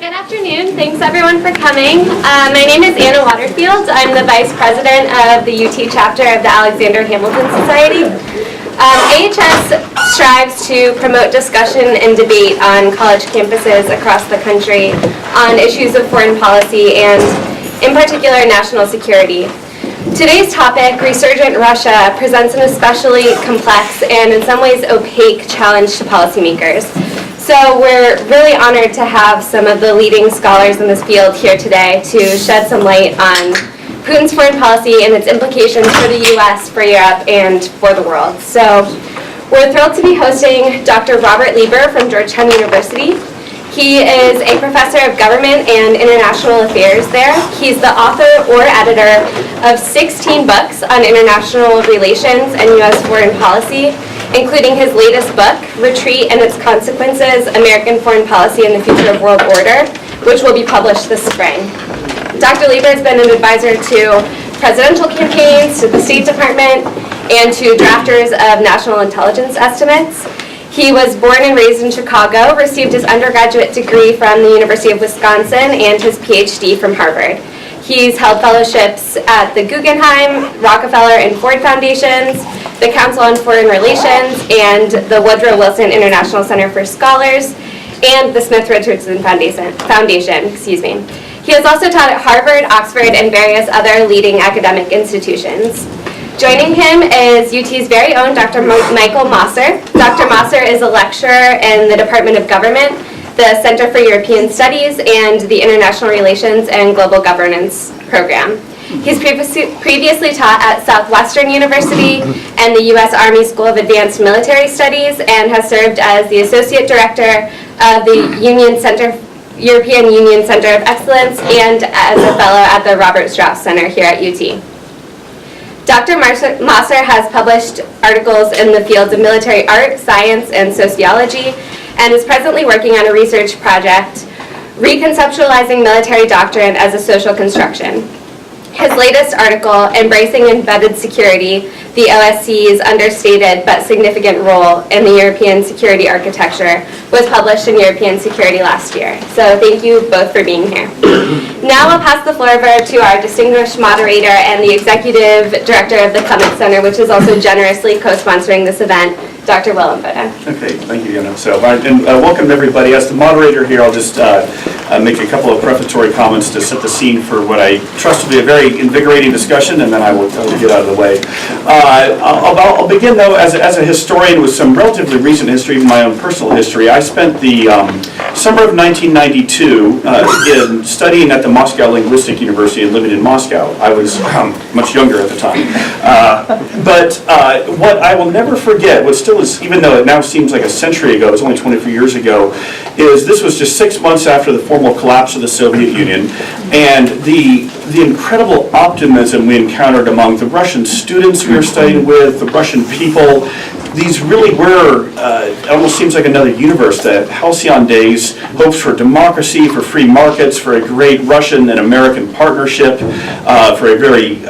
Good afternoon. Thanks everyone for coming. My name is Anna Waterfield. I'm the Vice President of the UT chapter of the Alexander Hamilton Society. AHS strives to promote discussion and debate on college campuses across the country on issues of foreign policy and, in particular, national security. Today's topic, Resurgent Russia, presents an especially complex and in some ways opaque challenge to policymakers. So we're really honored to have some of the leading scholars in this field here today to shed some light on Putin's foreign policy and its implications for the US, for Europe, and for the world. So we're thrilled to be hosting Dr. Robert Lieber from Georgetown University. He is a professor of government and international affairs there. He's the author or editor of 16 books on international relations and US foreign policy, including his latest book, Retreat and Its Consequences, American Foreign Policy and the Future of World Order, which will be published this spring. Dr. Lieber has been an advisor to presidential campaigns, to the State Department, and to drafters of national intelligence estimates. He was born and raised in Chicago, received his undergraduate degree from the University of Wisconsin, and his PhD from Harvard. He's held fellowships at the Guggenheim, Rockefeller, and Ford Foundations, the Council on Foreign Relations, and the Woodrow Wilson International Center for Scholars, and the Smith-Richardson Foundation. He has also taught at Harvard, Oxford, and various other leading academic institutions. Joining him is UT's very own Dr. Michael Mosser. Dr. Mosser is a lecturer in the Department of Government, the Center for European Studies, and the International Relations and Global Governance program. He's previously taught at Southwestern University and the U.S. Army School of Advanced Military Studies, and has served as the Associate Director of the European Union Center of Excellence and as a fellow at the Robert Strauss Center here at UT. Dr. Mosser has published articles in the fields of military art, science, and sociology, and is presently working on a research project reconceptualizing military doctrine as a social construction. His latest article, Embracing Embedded Security, the OSCE's understated but significant role in the European security architecture, was published in European Security last year. So thank you both for being here. Now I'll pass the floor over to our distinguished moderator and the Executive Director of the Clements Center, which is also generously co-sponsoring this event, Dr. Inboden. Okay, thank you, Anna. So, welcome everybody. As the moderator here, I'll just make a couple of prefatory comments to set the scene for what I trust will be a very invigorating discussion, and then I will get out of the way. I'll begin, though, as a historian with some relatively recent history, my own personal history. I spent the summer of 1992 in studying at the Moscow Linguistic University and living in Moscow. I was much younger at the time. But what I will never forget, what still is, even though it now seems like a century ago, it's only 24 years ago, is this was just 6 months after the formal collapse of the Soviet Union, and the incredible optimism we encountered among the Russian students we were studying with, the Russian people. These really were, it almost seems like another universe, the halcyon days, hopes for democracy, for free markets, for a great Russian and American partnership, for a very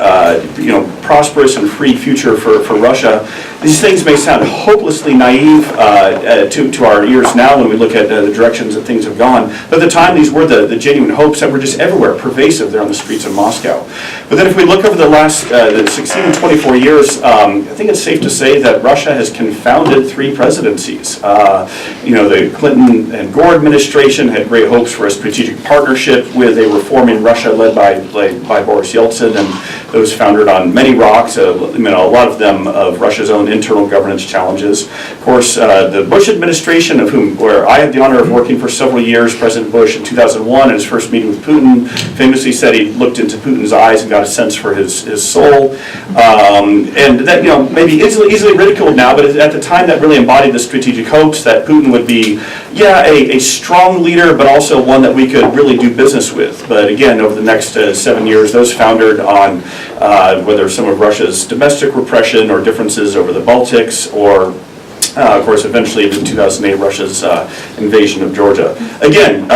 prosperous and free future for Russia. These things may sound hopelessly naive to our ears now when we look at the directions that things have gone, but at the time these were the genuine hopes that were just everywhere, pervasive there on the streets of Moscow. But then if we look over the last the succeeding 24 years, I think it's safe to say that Russia has confounded 3 presidencies. The Clinton and Gore administration had great hopes for a strategic partnership with a reforming Russia led by Boris Yeltsin, and those founded on many rocks, a lot of them of Russia's own internal governance challenges. Of course, the Bush administration, where I had the honor of working for several years, President Bush in 2001, in his first meeting with Putin, famously said he looked into Putin's eyes and got a sense for his soul. And that, maybe easily ridiculed now, but at the time that really embodied the strategic hopes that Putin would be, a strong leader, but also one that we could really do business with. But again, over the next 7 years, those foundered on whether some of Russia's domestic repression or differences over the Baltics, or Of course, eventually in 2008, Russia's invasion of Georgia. Again,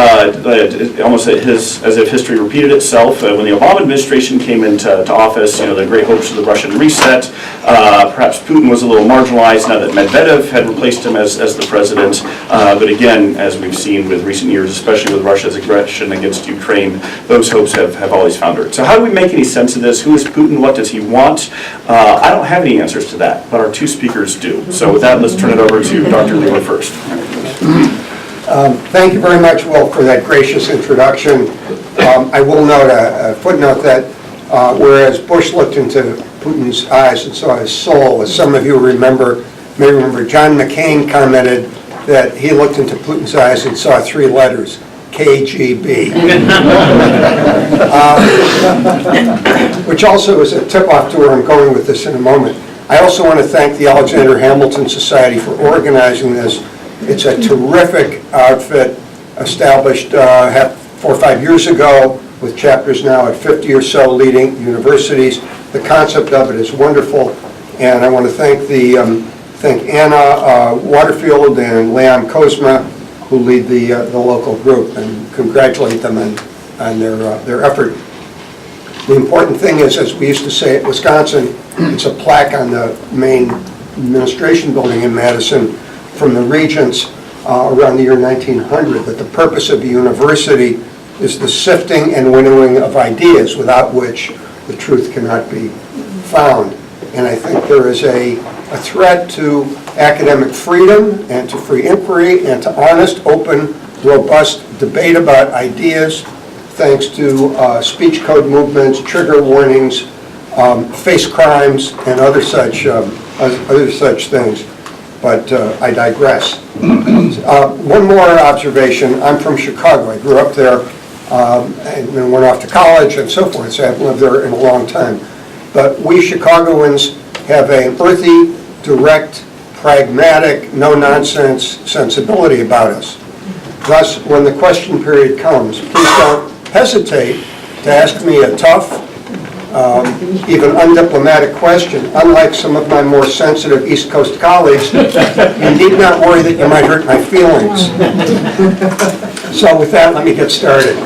almost as if history repeated itself, when the Obama administration came into office, the great hopes of the Russian reset, perhaps Putin was a little marginalized now that Medvedev had replaced him as the president. But again, as we've seen with recent years, especially with Russia's aggression against Ukraine, those hopes have always foundered. So how do we make any sense of this? Who is Putin? What does he want? I don't have any answers to that, but our two speakers do. So with that, let's turn it over to Dr. Lieber first. Thank you very much, Will, for that gracious introduction. I will note a footnote that whereas Bush looked into Putin's eyes and saw his soul, as some of you may remember, John McCain commented that he looked into Putin's eyes and saw 3 letters, KGB. Which also is a tip-off to where I'm going with this in a moment. I also want to thank the Alexander Hamilton Society for organizing this. It's a terrific outfit, established 4 or 5 years ago, with chapters now at 50 or so leading universities. The concept of it is wonderful, and I want to thank Anna Waterfield and Leon Kozma, who lead the local group, and congratulate them on their effort. The important thing is, as we used to say at Wisconsin, it's a plaque on the main administration building in Madison from the regents around the year 1900, that the purpose of the university is the sifting and winnowing of ideas, without which the truth cannot be found. And I think there is a threat to academic freedom and to free inquiry and to honest, open, robust debate about ideas, thanks to speech code movements, trigger warnings, face crimes, and other such things. But I digress. One more observation. I'm from Chicago. I grew up there and then went off to college and so forth, so I've lived there in a long time. But we Chicagoans have an earthy, direct, pragmatic, no-nonsense sensibility about us. Thus, when the question period comes, please don't hesitate to ask me a tough, even undiplomatic question. Unlike some of my more sensitive East Coast colleagues, you need not worry that you might hurt my feelings. So with that, let me get started.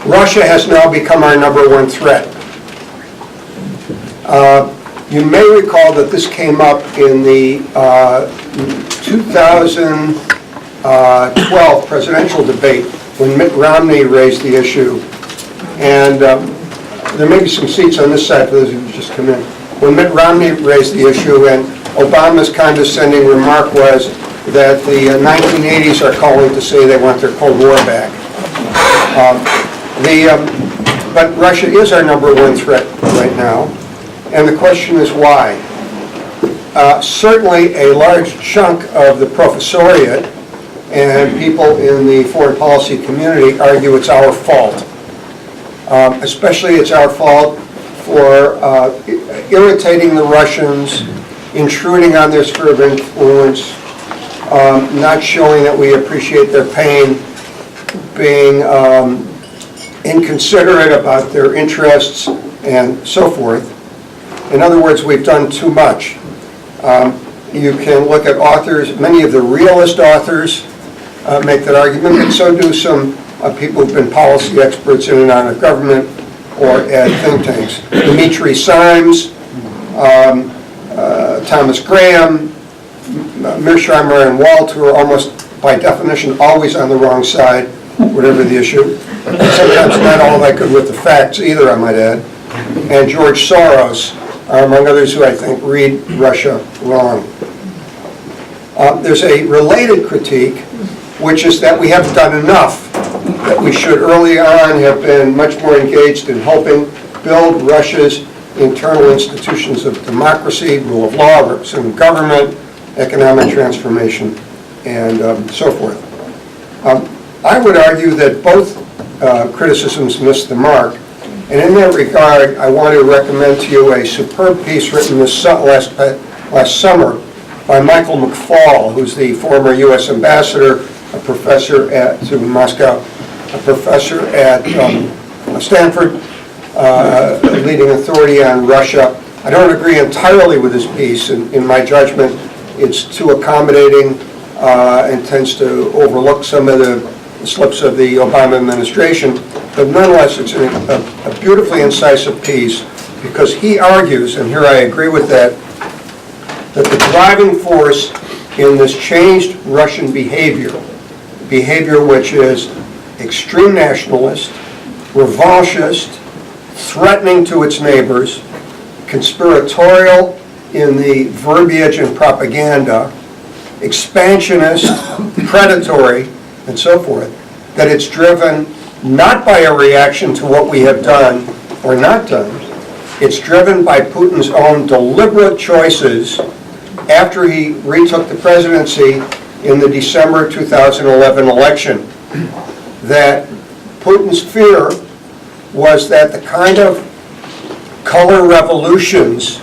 Russia has now become our #1 threat. You may recall that this came up in the 2012 presidential debate when Mitt Romney raised the issue. And there may be some seats on this side for those who just come in. When Mitt Romney raised the issue, and Obama's condescending remark was that the 1980s are calling to say they want their Cold War back. But Russia is our #1 threat right now, and the question is why. Certainly a large chunk of the professoriate and people in the foreign policy community argue it's our fault. Especially it's our fault for irritating the Russians, intruding on their sphere of influence, not showing that we appreciate their pain, being inconsiderate about their interests, and so forth. In other words, we've done too much. You can look at authors, many of the realist authors make that argument, but so do some people who've been policy experts in and out of government or at think tanks. Dimitri Simes, Thomas Graham, Mearsheimer and Walt, who are almost by definition always on the wrong side, whatever the issue. Sometimes not all that good with the facts either, I might add. And George Soros, among others who I think read Russia wrong. There's a related critique, which is that we haven't done enough, that we should early on have been much more engaged in helping build Russia's internal institutions of democracy, rule of law, representative government, economic transformation, and so forth. I would argue that both criticisms missed the mark, and in that regard, I want to recommend to you a superb piece written last summer by Michael McFaul, who's the former U.S. ambassador, a professor to Moscow, a professor at Stanford, a leading authority on Russia, I don't agree entirely with this piece. In my judgment, it's too accommodating and tends to overlook some of the slips of the Obama administration. But nonetheless, it's a beautifully incisive piece because he argues, and here I agree with that the driving force in this changed Russian behavior which is extreme nationalist, revanchist, threatening to its neighbors, conspiratorial in the verbiage and propaganda, expansionist, predatory, and so forth, that it's driven not by a reaction to what we have done or not done. It's driven by Putin's own deliberate choices after he retook the presidency in the December 2011 election. That Putin's fear was that the kind of color revolutions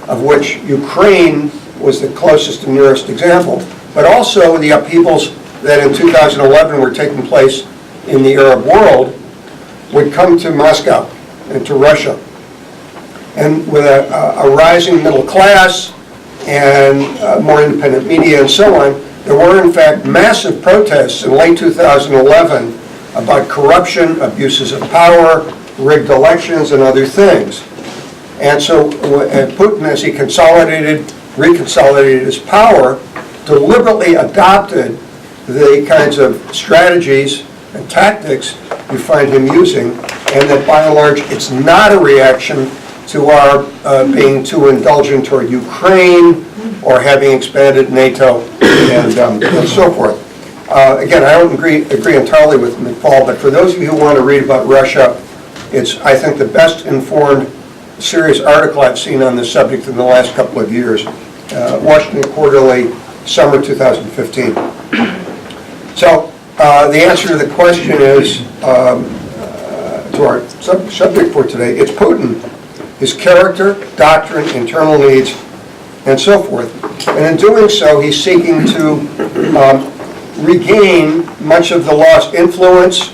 of which Ukraine was the closest and nearest example, but also the upheavals that in 2011 were taking place in the Arab world would come to Moscow and to Russia. And with a rising middle class and more independent media and so on, there were in fact massive protests in late 2011 about corruption, abuses of power, rigged elections, and other things. And so Putin, as he reconsolidated his power, deliberately adopted the kinds of strategies and tactics you find him using, and that by and large it's not a reaction to our being too indulgent toward Ukraine or having expanded NATO and so forth. Again, I don't agree entirely with McFall, but for those of you who want to read about Russia, it's, I think, the best informed serious article I've seen on this subject in the last couple of years. Washington Quarterly, summer 2015. So the answer to the question is, to our subject for today, it's Putin, his character, doctrine, internal needs, and so forth. And in doing so, he's seeking to regain much of the lost influence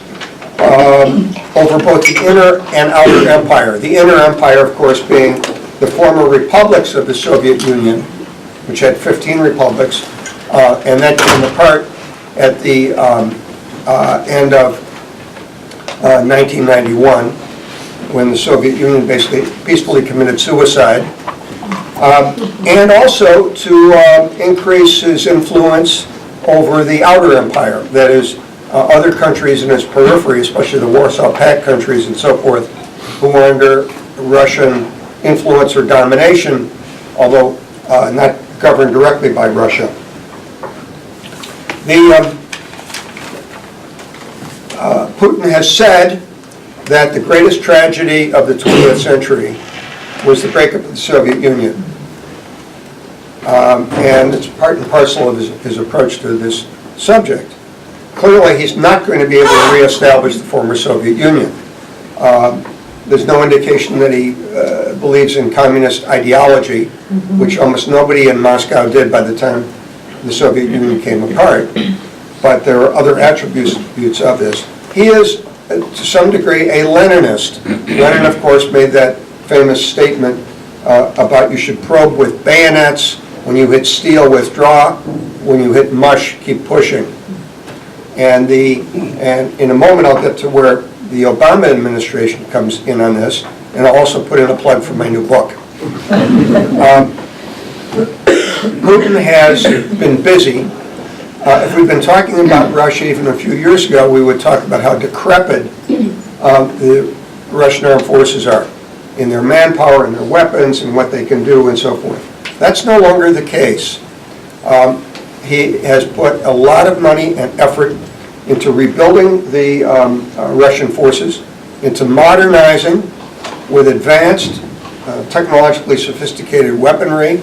over both the inner and outer empire. The inner empire, of course, being the former republics of the Soviet Union, which had 15 republics, and that came apart at the end of 1991, when the Soviet Union basically peacefully committed suicide, and also to increase his influence over the outer empire, that is, other countries in its periphery, especially the Warsaw Pact countries and so forth, who were under Russian influence or domination, although not governed directly by Russia. Putin has said that the greatest tragedy of the 20th century was the breakup of the Soviet Union. And it's part and parcel of his approach to this subject. Clearly, he's not going to be able to reestablish the former Soviet Union. There's no indication that he believes in communist ideology, which almost nobody in Moscow did by the time the Soviet Union came apart. But there are other attributes of this. He is, to some degree, a Leninist. Lenin, of course, made that famous statement about you should probe with bayonets. When you hit steel, withdraw. When you hit mush, keep pushing. And in a moment, I'll get to where the Obama administration comes in on this, and I'll also put in a plug for my new book. Putin has been busy. If we'd been talking about Russia even a few years ago, we would talk about how decrepit the Russian armed forces are in their manpower and their weapons and what they can do and so forth. That's no longer the case. He has put a lot of money and effort into rebuilding the Russian forces, into modernizing with advanced, technologically sophisticated weaponry,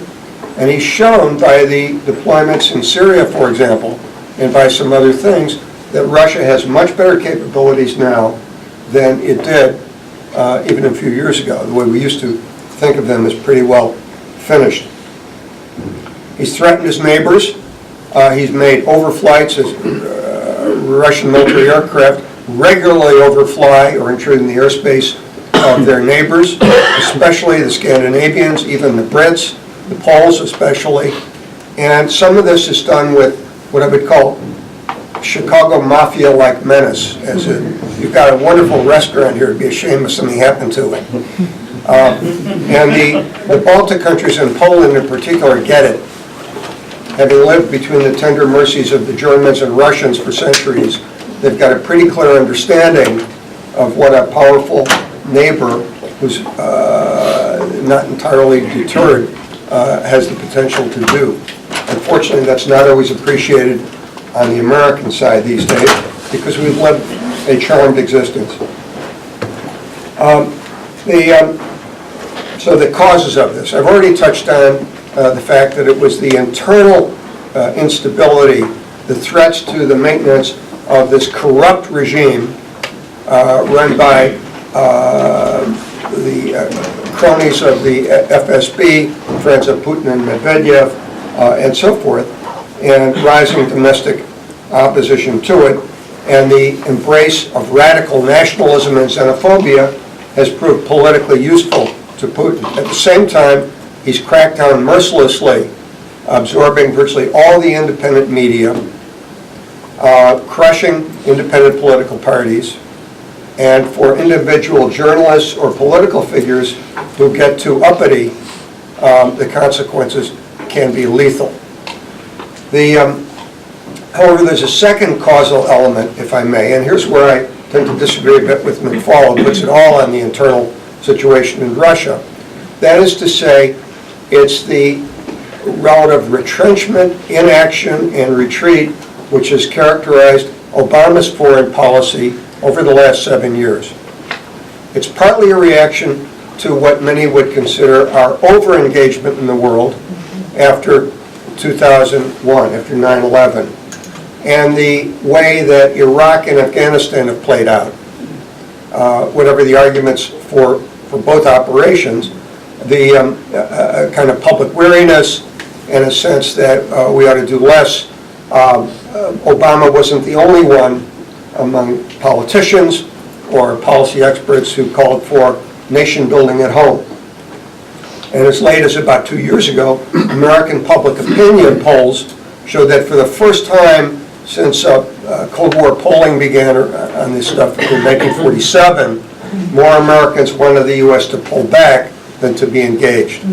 and he's shown by the deployments in Syria, for example, and by some other things, that Russia has much better capabilities now than it did even a few years ago, the way we used to think of them as pretty well finished. He's threatened his neighbors. He's made overflights as Russian military aircraft regularly overfly or intrude in the airspace of their neighbors, especially the Scandinavians, even the Brits, the Poles especially. And some of this is done with what I would call Chicago Mafia-like menace, as in, you've got a wonderful restaurant here, it'd be a shame if something happened to it. And the Baltic countries and Poland in particular get it. Having lived between the tender mercies of the Germans and Russians for centuries, they've got a pretty clear understanding of what a powerful neighbor who's not entirely deterred has the potential to do. Unfortunately, that's not always appreciated on the American side these days because we've lived a charmed existence. So the causes of this, I've already touched on the fact that it was the internal instability, the threats to the maintenance of this corrupt regime run by the cronies of the FSB, friends of Putin and Medvedev, and so forth, and rising domestic opposition to it, and the embrace of radical nationalism and xenophobia has proved politically useful to Putin. At the same time, he's cracked down mercilessly, absorbing virtually all the independent media, crushing independent political parties, and for individual journalists or political figures who get too uppity, the consequences can be lethal. However, there's a second causal element, if I may, and here's where I tend to disagree a bit with McFall, who puts it all on the internal situation in Russia. That is to say, it's the relative retrenchment, inaction, and retreat which has characterized Obama's foreign policy over the last 7 years. It's partly a reaction to what many would consider our over-engagement in the world after 2001, after 9/11, and the way that Iraq and Afghanistan have played out. Whatever the arguments for both operations, the kind of public weariness and a sense that we ought to do less. Obama wasn't the only one among politicians or policy experts who called for nation building at home. And as late as about 2 years ago, American public opinion polls showed that for the first time since Cold War polling began on this stuff in 1947, more Americans wanted the U.S. to pull back than to be engaged.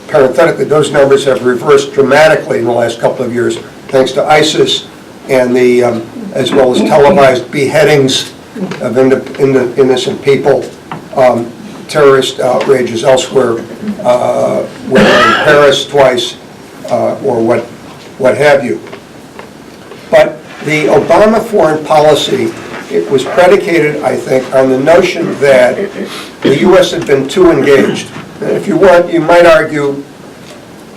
Parenthetically, those numbers have reversed dramatically in the last couple of years, thanks to ISIS and the, as well as televised beheadings of innocent people, terrorist outrages elsewhere, whether in Paris twice or what have you. But the Obama foreign policy, it was predicated, I think, on the notion that the U.S. had been too engaged. And if you want, you might argue,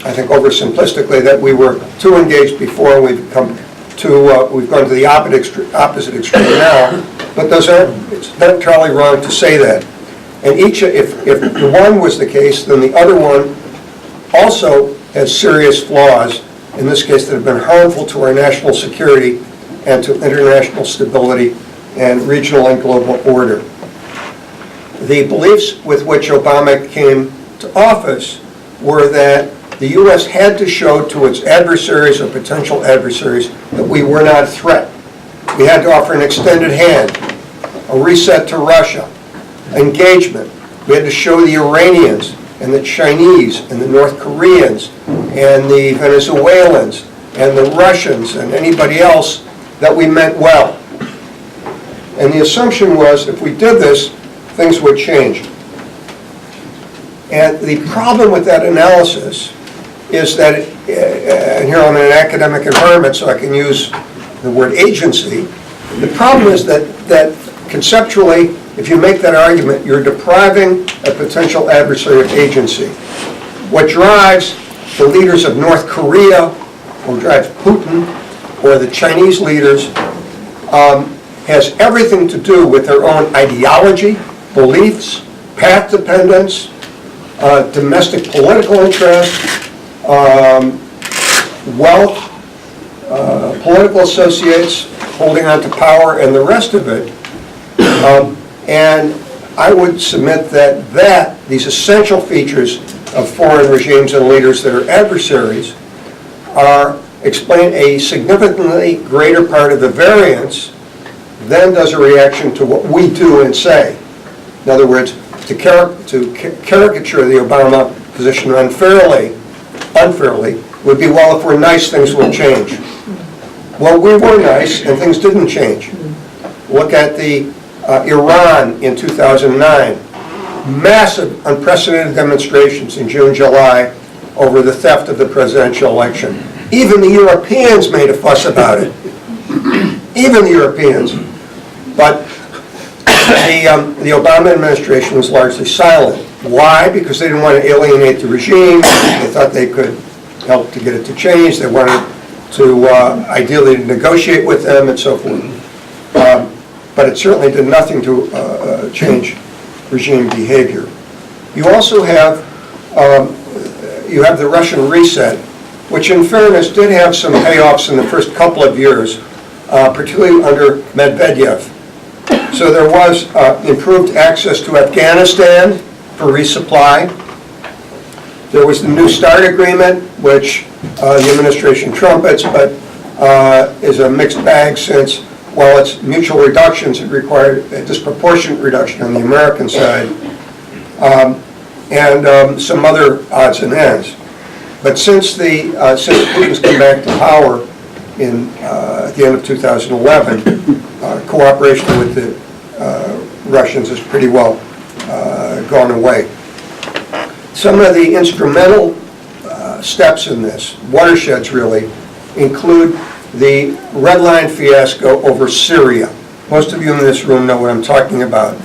I think oversimplistically, that we were too engaged before and we've gone to the opposite extreme now. But it's not entirely wrong to say that. And if the one was the case, then the other one also has serious flaws, in this case that have been harmful to our national security and to international stability and regional and global order. The beliefs with which Obama came to office were that the U.S. had to show to its adversaries or potential adversaries that we were not a threat. We had to offer an extended hand, a reset to Russia, engagement. We had to show the Iranians and the Chinese and the North Koreans and the Venezuelans and the Russians and anybody else that we meant well. And the assumption was if we did this, things would change. And the problem with that analysis is that, and here I'm in an academic environment so I can use the word agency, the problem is that conceptually, if you make that argument, you're depriving a potential adversary of agency. What drives the leaders of North Korea, or drives Putin, or the Chinese leaders, has everything to do with their own ideology, beliefs, path dependence, domestic political interest, wealth, political associates holding on to power, and the rest of it. And I would submit that these essential features of foreign regimes and leaders that are adversaries explain a significantly greater part of the variance than does a reaction to what we do and say. In other words, to caricature the Obama position unfairly would be, well, if we're nice, things will change. Well, we were nice, and things didn't change. Look at the Iran in 2009. Massive, unprecedented demonstrations in June, July over the theft of the presidential election. Even the Europeans made a fuss about it. Even the Europeans. But the Obama administration was largely silent. Why? Because they didn't want to alienate the regime. They thought they could help to get it to change. They wanted to ideally negotiate with them and so forth. But it certainly did nothing to change regime behavior. You also have the Russian reset, which in fairness did have some payoffs in the first couple of years, particularly under Medvedev. So there was improved access to Afghanistan for resupply. There was the New START agreement, which the administration trumpets, but is a mixed bag since, while it's mutual reductions, it required a disproportionate reduction on the American side, and some other odds and ends. But since Putin's come back to power at the end of 2011, cooperation with the Russians has pretty well gone away. Some of the instrumental steps in this, watersheds really, include the Red Line fiasco over Syria. Most of you in this room know what I'm talking about.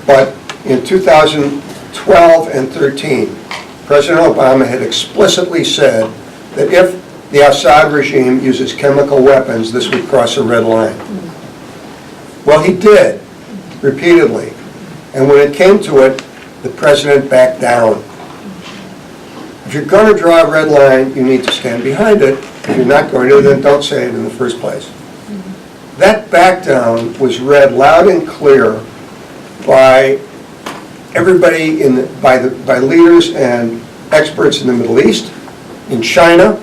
But in 2012 and 13, President Obama had explicitly said that if the Assad regime uses chemical weapons, this would cross a red line. Well, he did, repeatedly. And when it came to it, the president backed down. If you're going to draw a red line, you need to stand behind it. If you're not going to, then don't say it in the first place. That back down was read loud and clear by everybody, by leaders and experts in the Middle East, in China,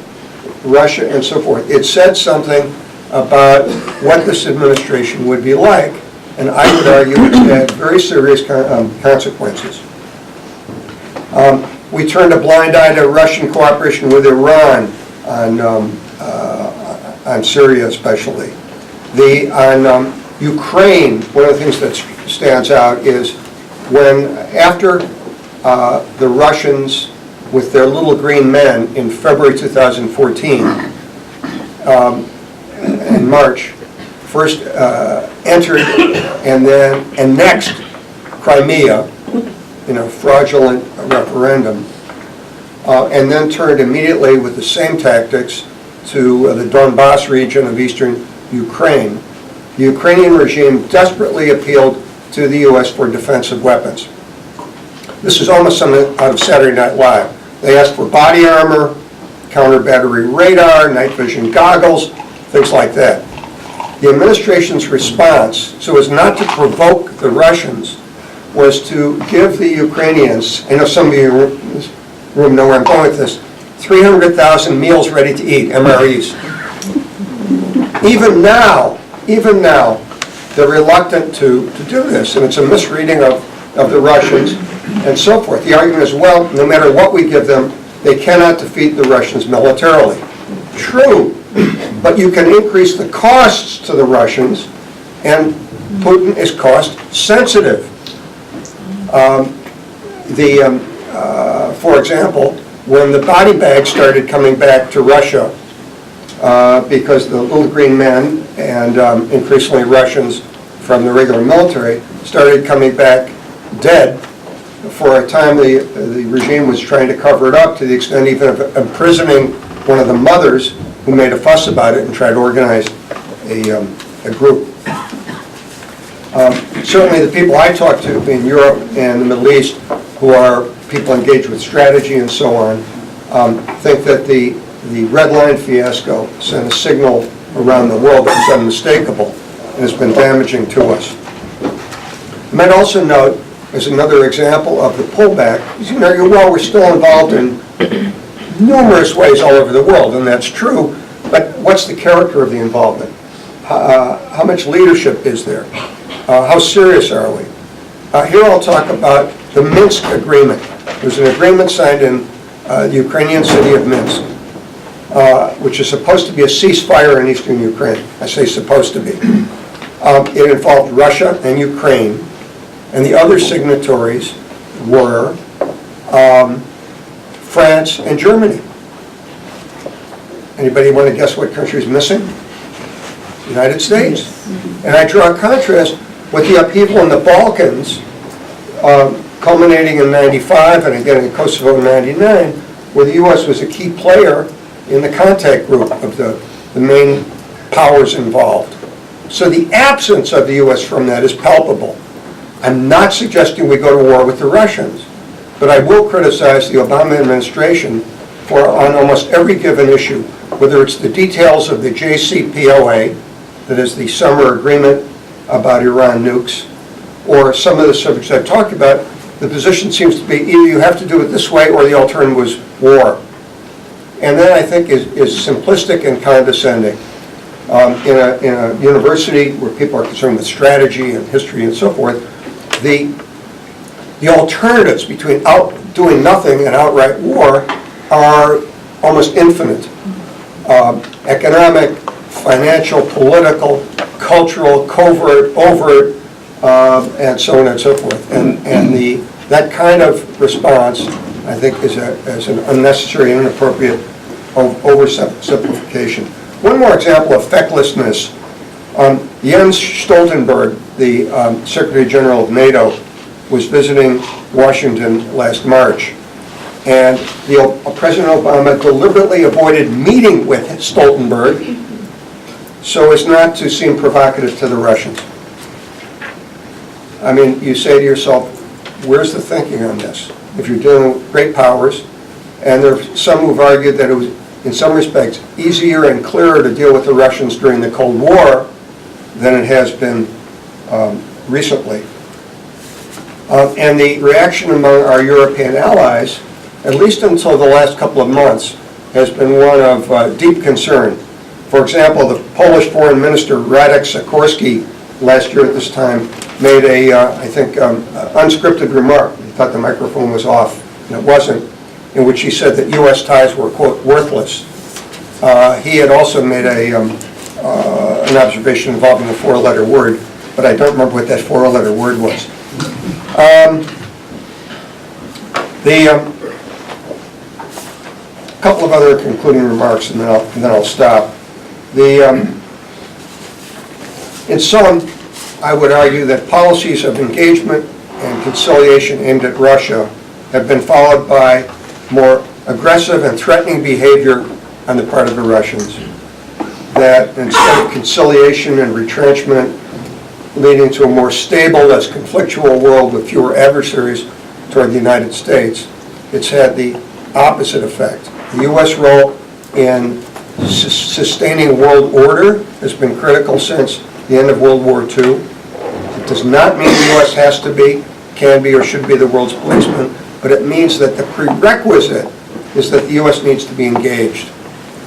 Russia, and so forth. It said something about what this administration would be like, and I would argue it's had very serious consequences. We turned a blind eye to Russian cooperation with Iran on Syria especially. On Ukraine, one of the things that stands out is after the Russians, with their little green men in February 2014, in March, first entered and then annexed Crimea in a fraudulent referendum, and then turned immediately with the same tactics to the Donbass region of eastern Ukraine. The Ukrainian regime desperately appealed to the U.S. for defensive weapons. This is almost something out of Saturday Night Live. They asked for body armor, counter-battery radar, night vision goggles, things like that. The administration's response, so as not to provoke the Russians, was to give the Ukrainians, I know some of you in this room know where I'm going with this, 300,000 meals ready to eat, MREs. Even now, they're reluctant to do this, and it's a misreading of the Russians and so forth. The argument is, well, no matter what we give them, they cannot defeat the Russians militarily. True, but you can increase the costs to the Russians, and Putin is cost sensitive. For example, when the body bags started coming back to Russia, because the little green men and increasingly Russians from the regular military started coming back dead, for a time the regime was trying to cover it up, to the extent even of imprisoning one of the mothers who made a fuss about it and tried to organize a group. Certainly the people I talk to in Europe and the Middle East, who are people engaged with strategy and so on, think that the Red Line fiasco sent a signal around the world that was unmistakable and has been damaging to us. I might also note as another example of the pullback. You know, well, we're still involved in numerous ways all over the world, and that's true, but what's the character of the involvement? How much leadership is there? How serious are we? Here I'll talk about the Minsk Agreement. There's an agreement signed in the Ukrainian city of Minsk, which is supposed to be a ceasefire in eastern Ukraine. I say supposed to be. It involved Russia and Ukraine, and the other signatories were France and Germany. Anybody want to guess what country is missing? United States. And I draw a contrast with the upheaval in the Balkans, culminating in '95 and again in Kosovo in '99, where the U.S. was a key player in the contact group of the main powers involved. So the absence of the U.S. from that is palpable. I'm not suggesting we go to war with the Russians, but I will criticize the Obama administration for, on almost every given issue, whether it's the details of the JCPOA, that is the summer agreement about Iran nukes, or some of the subjects I've talked about, the position seems to be either you have to do it this way or the alternative was war. And that, I think, is simplistic and condescending. In a university where people are concerned with strategy and history and so forth, the alternatives between doing nothing and outright war are almost infinite. Economic, financial, political, cultural, covert, overt, and so on and so forth. And that kind of response, I think, is an unnecessary and inappropriate oversimplification. One more example of fecklessness. Jens Stoltenberg, the Secretary General of NATO, was visiting Washington last March. And President Obama deliberately avoided meeting with Stoltenberg so as not to seem provocative to the Russians. I mean, you say to yourself, where's the thinking on this? If you're dealing with great powers, and there are some who've argued that it was, in some respects, easier and clearer to deal with the Russians during the Cold War than it has been recently. And the reaction among our European allies, at least until the last couple of months, has been one of deep concern. For example, the Polish Foreign Minister Radek Sikorski last year at this time made I think, unscripted remark. He thought the microphone was off, and it wasn't, in which he said that U.S. ties were, quote, worthless. He had also made an observation involving a four-letter word, but I don't remember what that four-letter word was. A couple of other concluding remarks, and then I'll stop. In sum, I would argue that policies of engagement and conciliation aimed at Russia have been followed by more aggressive and threatening behavior on the part of the Russians. That instead of conciliation and retrenchment leading to a more stable, less conflictual world with fewer adversaries toward the United States, it's had the opposite effect. The U.S. role in sustaining world order has been critical since the end of World War II. It does not mean the U.S. has to be, can be, or should be the world's policeman, but it means that the prerequisite is that the U.S. needs to be engaged.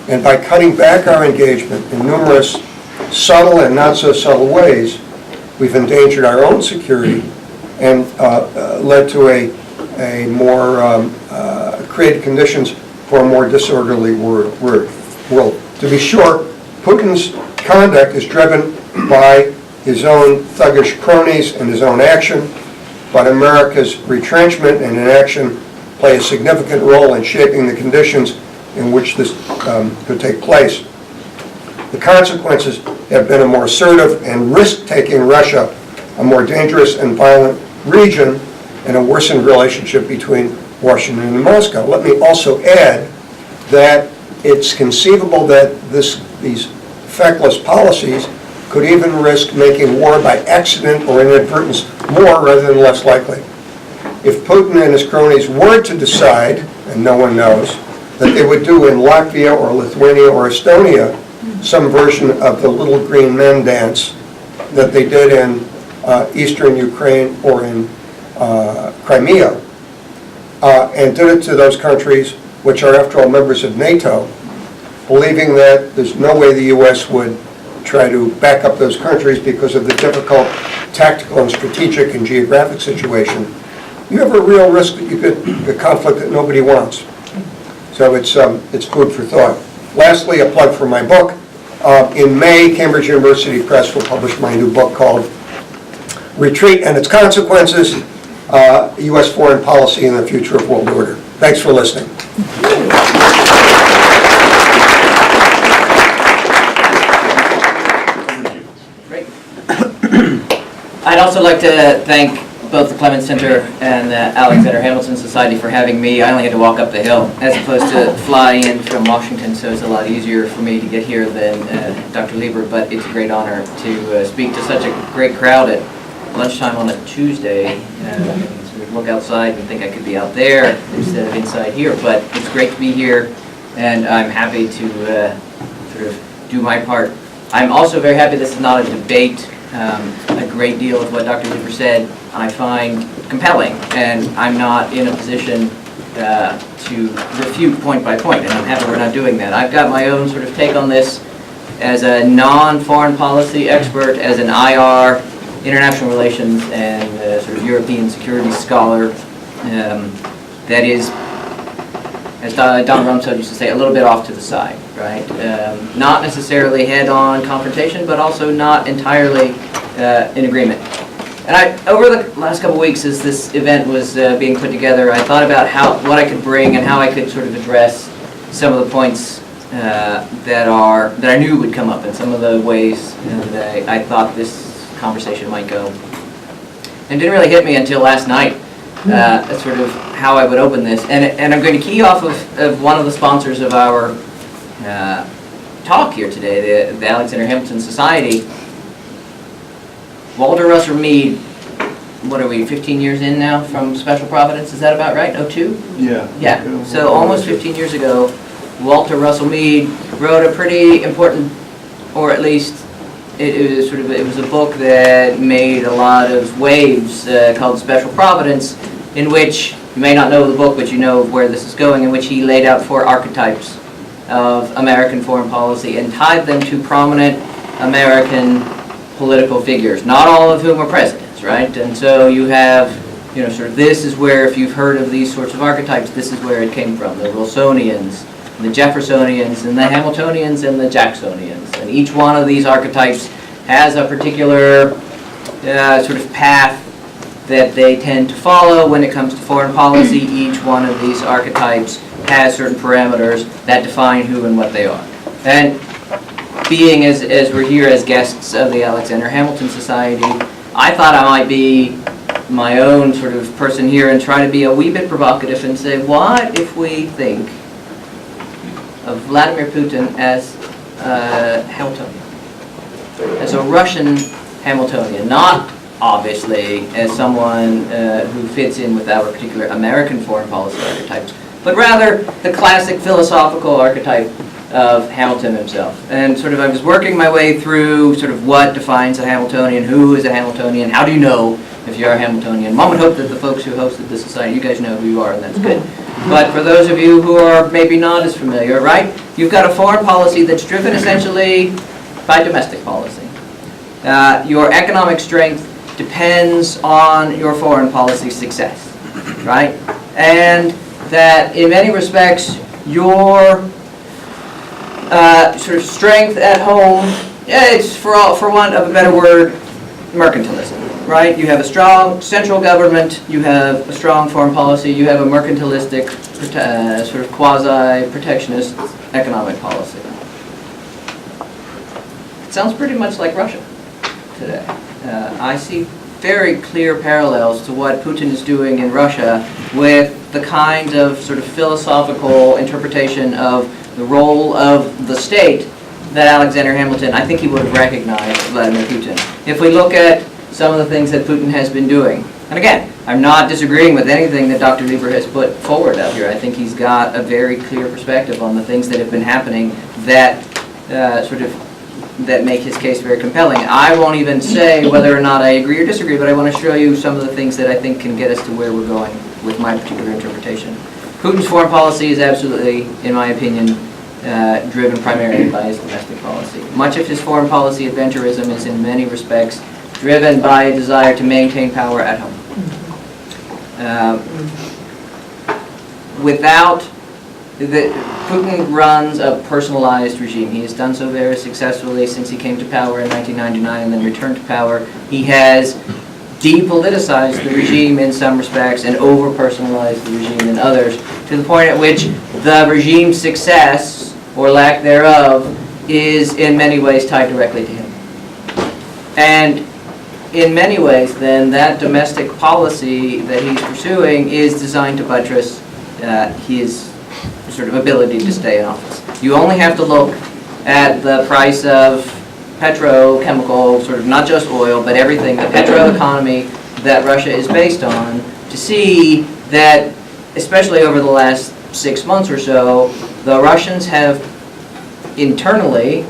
And by cutting back our engagement in numerous subtle and not so subtle ways, we've endangered our own security and led to a more created conditions for a more disorderly world. To be sure, Putin's conduct is driven by his own thuggish cronies and his own action, but America's retrenchment and inaction play a significant role in shaping the conditions in which this could take place. The consequences have been a more assertive and risk-taking Russia, a more dangerous and violent region, and a worsened relationship between Washington and Moscow. Let me also add that it's conceivable that these feckless policies could even risk making war by accident or inadvertence more rather than less likely. If Putin and his cronies were to decide, and no one knows, that they would do in Latvia or Lithuania or Estonia some version of the little green men dance that they did in eastern Ukraine or in Crimea, and did it to those countries, which are, after all, members of NATO, believing that there's no way the U.S. would try to back up those countries because of the difficult tactical and strategic and geographic situation, you have a real risk that you get a conflict that nobody wants. So it's food for thought. Lastly, a plug for my book. In May, Cambridge University Press will publish my new book called Retreat and Its Consequences, U.S. Foreign Policy and the Future of World Order. Thanks for listening. Great. I'd also like to thank both the Clements Center and the Alexander Hamilton Society for having me. I only had to walk up the hill as opposed to fly in from Washington, so it's a lot easier for me to get here than Dr. Lieber, but it's a great honor to speak to such a great crowd at lunchtime on a Tuesday. Sort of look outside and think I could be out there instead of inside here, but it's great to be here, and I'm happy to sort of do my part. I'm also very happy this is not a debate. A great deal of what Dr. Lieber said I find compelling, and I'm not in a position to refute point by point, and I'm happy we're not doing that. I've got my own sort of take on this as a non-foreign policy expert, as an IR, international relations, and sort of European security scholar that is, as Don Rumsfeld used to say, a little bit off to the side, right? Not necessarily head-on confrontation, but also not entirely in agreement. And over the last couple of weeks, as this event was being put together, I thought about what I could bring and how I could sort of address some of the points that I knew would come up, and some of the ways that I thought this conversation might go. And it didn't really hit me until last night. That's sort of how I would open this. And I'm going to key off of one of the sponsors of our talk here today, the Alexander Hamilton Society. Walter Russell Mead, what are we, 15 years in now from Special Providence? Is that about right? 02? Yeah. Yeah, so almost 15 years ago, Walter Russell Mead wrote a pretty important, or at least it was a book that made a lot of waves called Special Providence, in which, you may not know the book, but you know where this is going, in which he laid out 4 archetypes of American foreign policy and tied them to prominent American political figures, not all of whom are presidents, right? And so you have, sort of this is where, if you've heard of these sorts of archetypes, this is where it came from, the Wilsonians, the Jeffersonians, and the Hamiltonians, and the Jacksonians. And each one of these archetypes has a particular sort of path that they tend to follow when it comes to foreign policy. Each one of these archetypes has certain parameters that define who and what they are. And being as we're here as guests of the Alexander Hamilton Society, I thought I might be my own sort of person here and try to be a wee bit provocative and say, what if we think of Vladimir Putin as Hamiltonian, as a Russian Hamiltonian, not obviously as someone who fits in with our particular American foreign policy archetypes, but rather the classic philosophical archetype of Hamilton himself. And sort of I was working my way through sort of what defines a Hamiltonian, who is a Hamiltonian, how do you know if you're a Hamiltonian. One would hope that the folks who hosted the society, you guys know who you are, and that's good. But for those of you who are maybe not as familiar, right, you've got a foreign policy that's driven essentially by domestic policy. Your economic strength depends on your foreign policy success, right? And that in many respects, your sort of strength at home, it's for want of a better word, mercantilism, right? You have a strong central government, you have a strong foreign policy, you have a mercantilistic, sort of quasi-protectionist economic policy. It sounds pretty much like Russia today. I see very clear parallels to what Putin is doing in Russia with the kind of sort of philosophical interpretation of the role of the state that Alexander Hamilton, I think he would have recognized Vladimir Putin. If we look at some of the things that Putin has been doing, and again, I'm not disagreeing with anything that Dr. Lieber has put forward out here. I think he's got a very clear perspective on the things that have been happening that sort of that make his case very compelling. I won't even say whether or not I agree or disagree, but I want to show you some of the things that I think can get us to where we're going with my particular interpretation. Putin's foreign policy is absolutely, in my opinion, driven primarily by his domestic policy. Much of his foreign policy adventurism is in many respects driven by a desire to maintain power at home. Putin runs a personalized regime. He has done so very successfully since he came to power in 1999 and then returned to power. He has depoliticized the regime in some respects and over-personalized the regime in others, to the point at which the regime's success, or lack thereof, is in many ways tied directly to him. And in many ways, then, that domestic policy that he's pursuing is designed to buttress his sort of ability to stay in office. You only have to look at the price of petrochemical, sort of not just oil, but everything, the petro economy that Russia is based on, to see that, especially over the last 6 months or so, the Russians have internally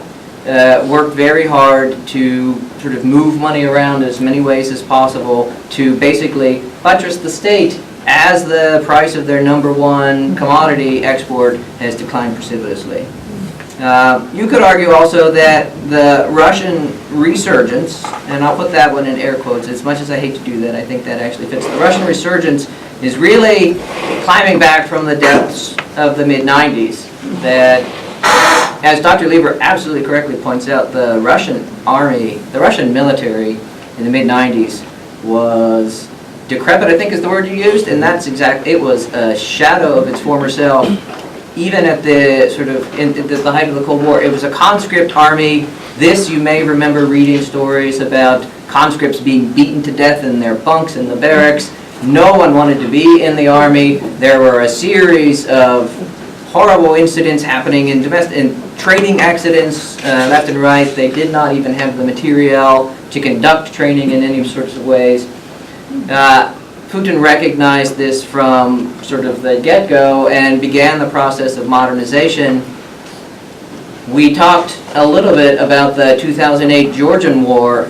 worked very hard to sort of move money around as many ways as possible to basically buttress the state as the price of their #1 commodity export has declined precipitously. You could argue also that the Russian resurgence, and I'll put that one in air quotes, as much as I hate to do that, I think that actually fits. The Russian resurgence is really climbing back from the depths of the mid-90s. That, as Dr. Lieber absolutely correctly points out, the Russian army, the Russian military in the mid-90s was decrepit, I think is the word you used, and that's exactly, it was a shadow of its former self. Even at the sort of, at the height of the Cold War, it was a conscript army. This, you may remember reading stories about conscripts being beaten to death in their bunks in the barracks. No one wanted to be in the army. There were a series of horrible incidents happening in training accidents left and right. They did not even have the material to conduct training in any sorts of ways. Putin recognized this from sort of the get-go and began the process of modernization. We talked a little bit about the 2008 Georgian War.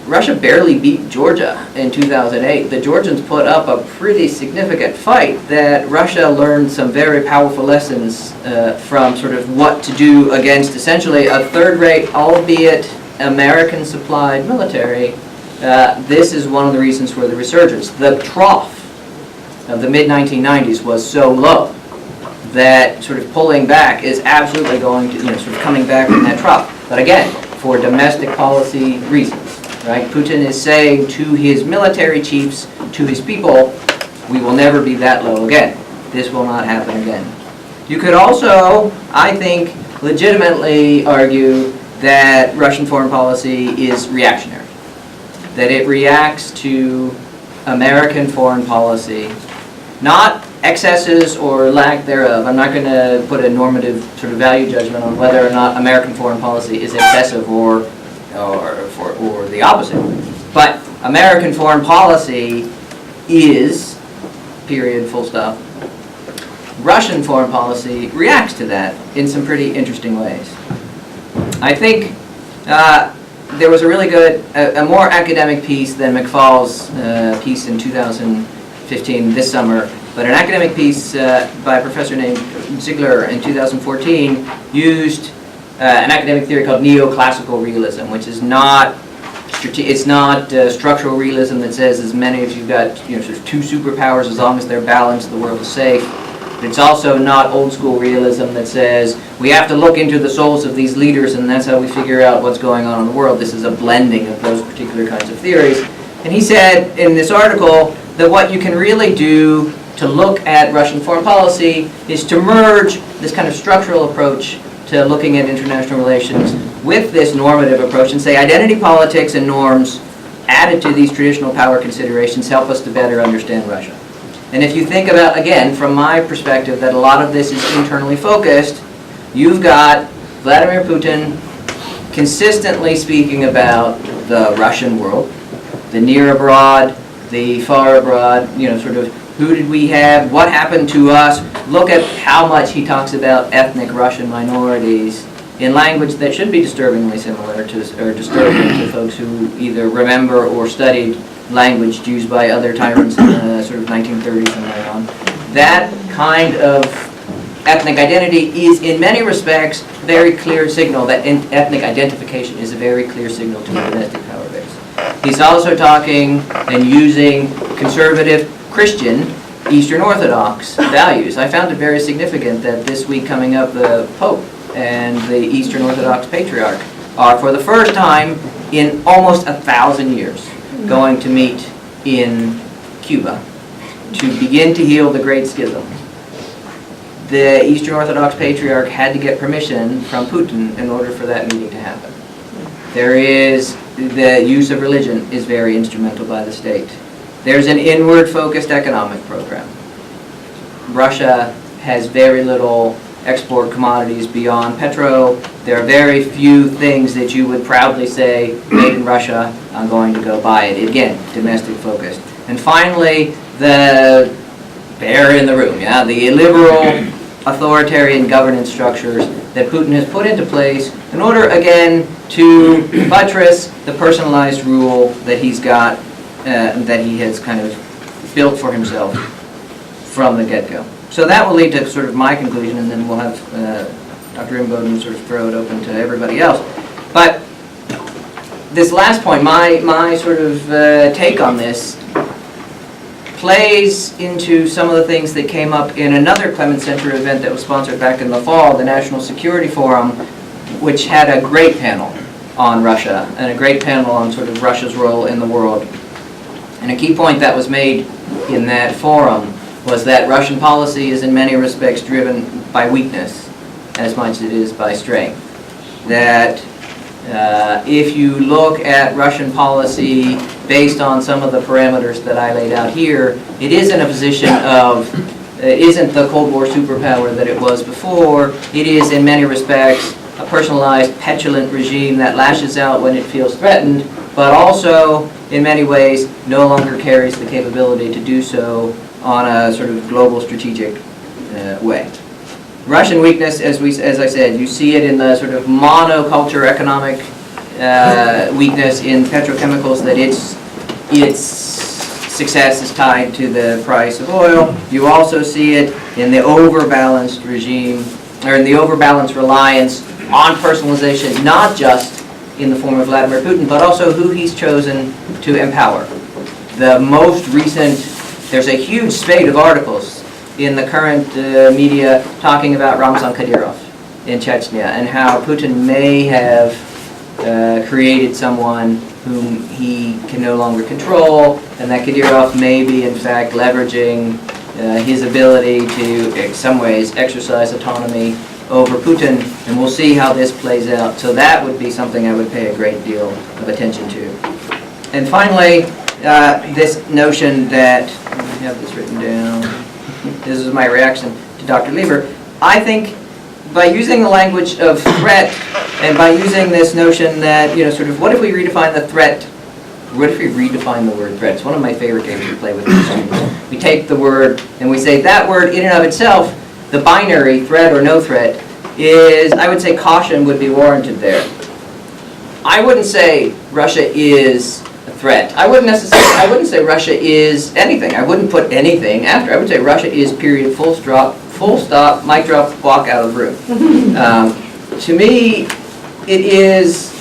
Russia barely beat Georgia in 2008. The Georgians put up a pretty significant fight that Russia learned some very powerful lessons from sort of what to do against essentially a third-rate, albeit American-supplied military. This is one of the reasons for the resurgence. The trough of the mid-1990s was so low that sort of pulling back is absolutely going to, sort of coming back from that trough. But again, for domestic policy reasons, right? Putin is saying to his military chiefs, to his people, we will never be that low again. This will not happen again. You could also, I think, legitimately argue that Russian foreign policy is reactionary. That it reacts to American foreign policy, not excesses or lack thereof. I'm not going to put a normative sort of value judgment on whether or not American foreign policy is excessive or the opposite. But American foreign policy is, period, full stop. Russian foreign policy reacts to that in some pretty interesting ways. I think there was a really good, a more academic piece than McFall's piece in 2015, this summer, but an academic piece by a professor named Ziegler in 2014 used an academic theory called neoclassical realism, which is not, it's not structural realism that says as many as you've got, sort of two superpowers, as long as they're balanced, the world is safe. It's also not old school realism that says we have to look into the souls of these leaders and that's how we figure out what's going on in the world. This is a blending of those particular kinds of theories. And he said in this article that what you can really do to look at Russian foreign policy is to merge this kind of structural approach to looking at international relations with this normative approach and say identity politics and norms added to these traditional power considerations help us to better understand Russia. And if you think about, again, from my perspective, that a lot of this is internally focused, you've got Vladimir Putin consistently speaking about the Russian world, the near abroad, the far abroad, sort of who did we have, what happened to us. Look at how much he talks about ethnic Russian minorities. in language that should be disturbingly similar to, or disturbing to folks who either remember or studied language used by other tyrants in the sort of 1930s and later on. That kind of ethnic identity is in many respects a very clear signal, that ethnic identification is a very clear signal to a domestic power base. He's also talking and using conservative Christian Eastern Orthodox values. I found it very significant that this week coming up, the Pope and the Eastern Orthodox Patriarch are, for the first time in almost 1,000 years, going to meet in Cuba to begin to heal the Great Schism. The Eastern Orthodox Patriarch had to get permission from Putin in order for that meeting to happen. The use of religion is very instrumental by the state. There's an inward-focused economic program. Russia has very little export commodities beyond petro. There are very few things that you would proudly say, made in Russia, I'm going to go buy it. Again, domestic-focused. And finally, the bear in the room, yeah, the liberal authoritarian governance structures that Putin has put into place in order, again, to buttress the personalized rule that he's got, that he has kind of built for himself from the get-go. So that will lead to sort of my conclusion, and then we'll have Dr. Inboden sort of throw it open to everybody else. But this last point, my sort of take on this plays into some of the things that came up in another Clements Center event that was sponsored back in the fall, the National Security Forum, which had a great panel on Russia and a great panel on sort of Russia's role in the world. And a key point that was made in that forum was that Russian policy is in many respects driven by weakness as much as it is by strength. That if you look at Russian policy based on some of the parameters that I laid out here, it is in a position of, it isn't the Cold War superpower that it was before. It is in many respects a personalized, petulant regime that lashes out when it feels threatened, but also in many ways no longer carries the capability to do so on a sort of global strategic way. Russian weakness, as I said, you see it in the sort of monoculture economic weakness in petrochemicals, that its success is tied to the price of oil. You also see it in the overbalanced regime, or in the overbalanced reliance on personalization, not just in the form of Vladimir Putin, but also who he's chosen to empower. The most recent, there's a huge spate of articles in the current media talking about Ramzan Kadyrov in Chechnya and how Putin may have created someone whom he can no longer control, and that Kadyrov may be in fact leveraging his ability to, in some ways, exercise autonomy over Putin, and we'll see how this plays out. So that would be something I would pay a great deal of attention to. And finally, this notion that, I have this written down, this is my reaction to Dr. Lieber. I think by using the language of threat, and by using this notion that, you know, sort of, what if we redefine the threat? What if we redefine the word threat? It's one of my favorite games to play with students. We take the word and we say that word in and of itself, the binary threat or no threat, is, I would say caution would be warranted there. I wouldn't say Russia is a threat. I wouldn't say Russia is anything. I wouldn't put anything after. I would say Russia is, period, full stop, mic drop, walk out of the room. To me, it is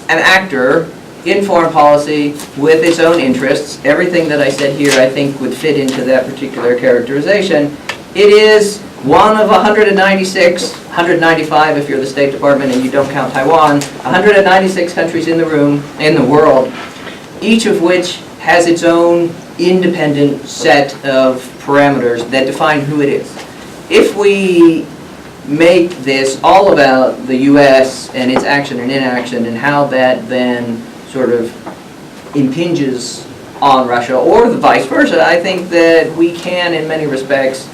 an actor in foreign policy with its own interests. Everything that I said here I think would fit into that particular characterization. It is one of 196, 195 if you're the State Department and you don't count Taiwan, 196 countries in the room, in the world, each of which has its own independent set of parameters that define who it is. If we make this all about the U.S. and its action and inaction and how that then sort of impinges on Russia, or the vice versa, I think that we can, in many respects,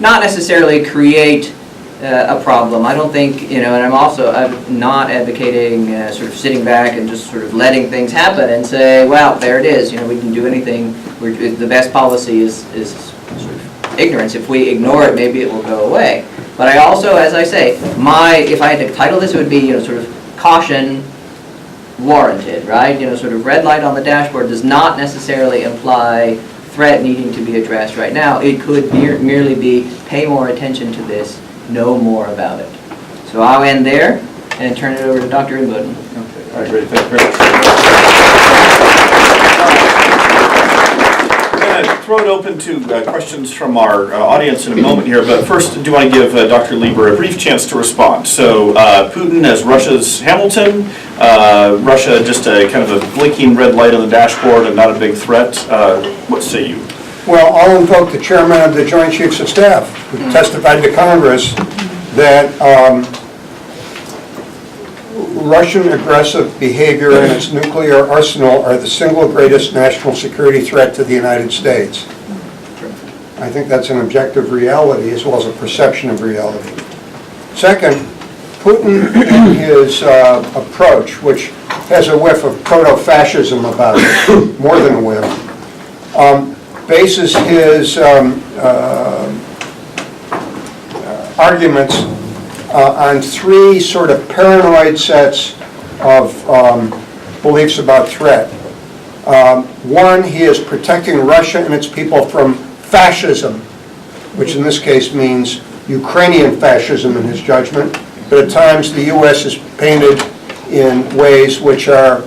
not necessarily create a problem. I don't think, you know, and I'm not advocating sort of sitting back and just sort of letting things happen and say, well, there it is, you know, we can do anything. The best policy is sort of ignorance. If we ignore it, maybe it will go away. But I also, as I say, if I had to title this, it would be, sort of caution warranted, right? Sort of red light on the dashboard does not necessarily imply threat needing to be addressed right now. It could merely be pay more attention to this, know more about it. So I'll end there and turn it over to Dr. Inboden. Okay, all right, great, thank you very much. I'm going to throw it open to questions from our audience in a moment here, but first I do want to give Dr. Lieber a brief chance to respond. So Putin as Russia's Hamilton, Russia just a kind of a blinking red light on the dashboard and not a big threat. What say you? Well, I'll invoke the chairman of the Joint Chiefs of Staff, who testified to Congress that Russian aggressive behavior and its nuclear arsenal are the single greatest national security threat to the United States. I think that's an objective reality as well as a perception of reality. Second, Putin in his approach, which has a whiff of proto-fascism about it, more than a whiff, bases his arguments on three sort of paranoid sets of beliefs about threat. One, he is protecting Russia and its people from fascism, which in this case means Ukrainian fascism in his judgment, but at times the U.S. is painted in ways which are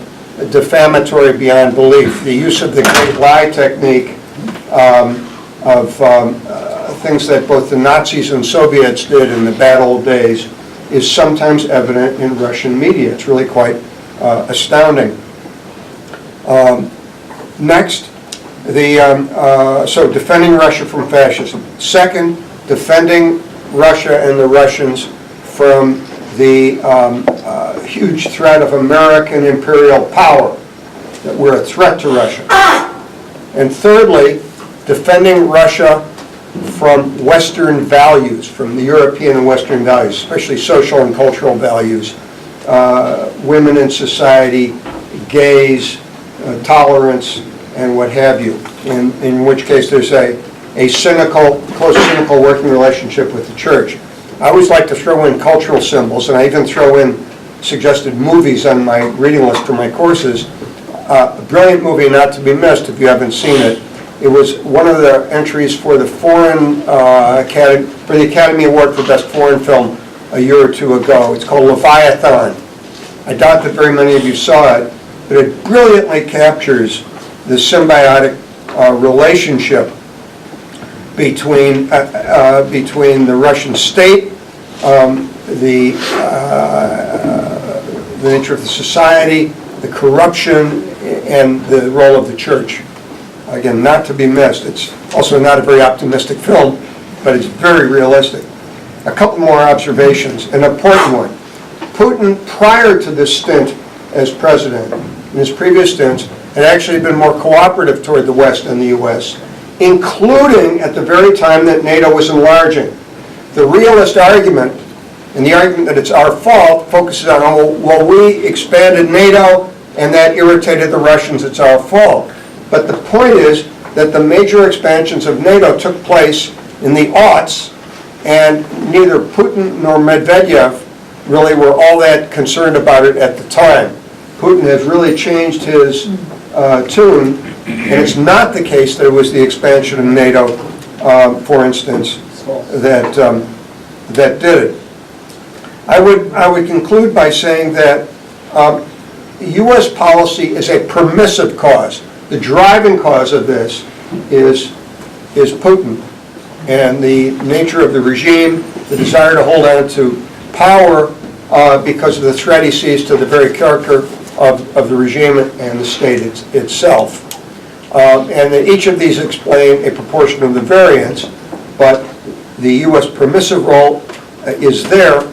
defamatory beyond belief. The use of the great lie technique of things that both the Nazis and Soviets did in the bad old days is sometimes evident in Russian media. It's really quite astounding. Next, so defending Russia from fascism. Second, defending Russia and the Russians from the huge threat of American imperial power, that we're a threat to Russia. And thirdly, defending Russia from Western values, from the European and Western values, especially social and cultural values, women in society, gays, tolerance, and what have you, in which case there's a close cynical working relationship with the church. I always like to throw in cultural symbols, and I even throw in suggested movies on my reading list for my courses. A brilliant movie not to be missed if you haven't seen it. It was one of the entries for the Academy Award for Best Foreign Film a year or two ago. It's called Leviathan. I doubt that very many of you saw it, but it brilliantly captures the symbiotic relationship between the Russian state, the nature of the society, the corruption, and the role of the church. Again, not to be missed. It's also not a very optimistic film, but it's very realistic. A couple more observations. An important one. Putin, prior to this stint as president, in his previous stints, had actually been more cooperative toward the West and the U.S., including at the very time that NATO was enlarging. The realist argument, and the argument that it's our fault, focuses on, oh, well, we expanded NATO and that irritated the Russians, it's our fault. But the point is that the major expansions of NATO took place in the aughts, and neither Putin nor Medvedev really were all that concerned about it at the time. Putin has really changed his tune, and it's not the case that it was the expansion of NATO, for instance, that did it. I would conclude by saying that U.S. policy is a permissive cause. The driving cause of this is Putin and the nature of the regime, the desire to hold on to power because of the threat he sees to the very character of the regime and the state itself. And that each of these explain a proportion of the variance, but the U.S. permissive role is there.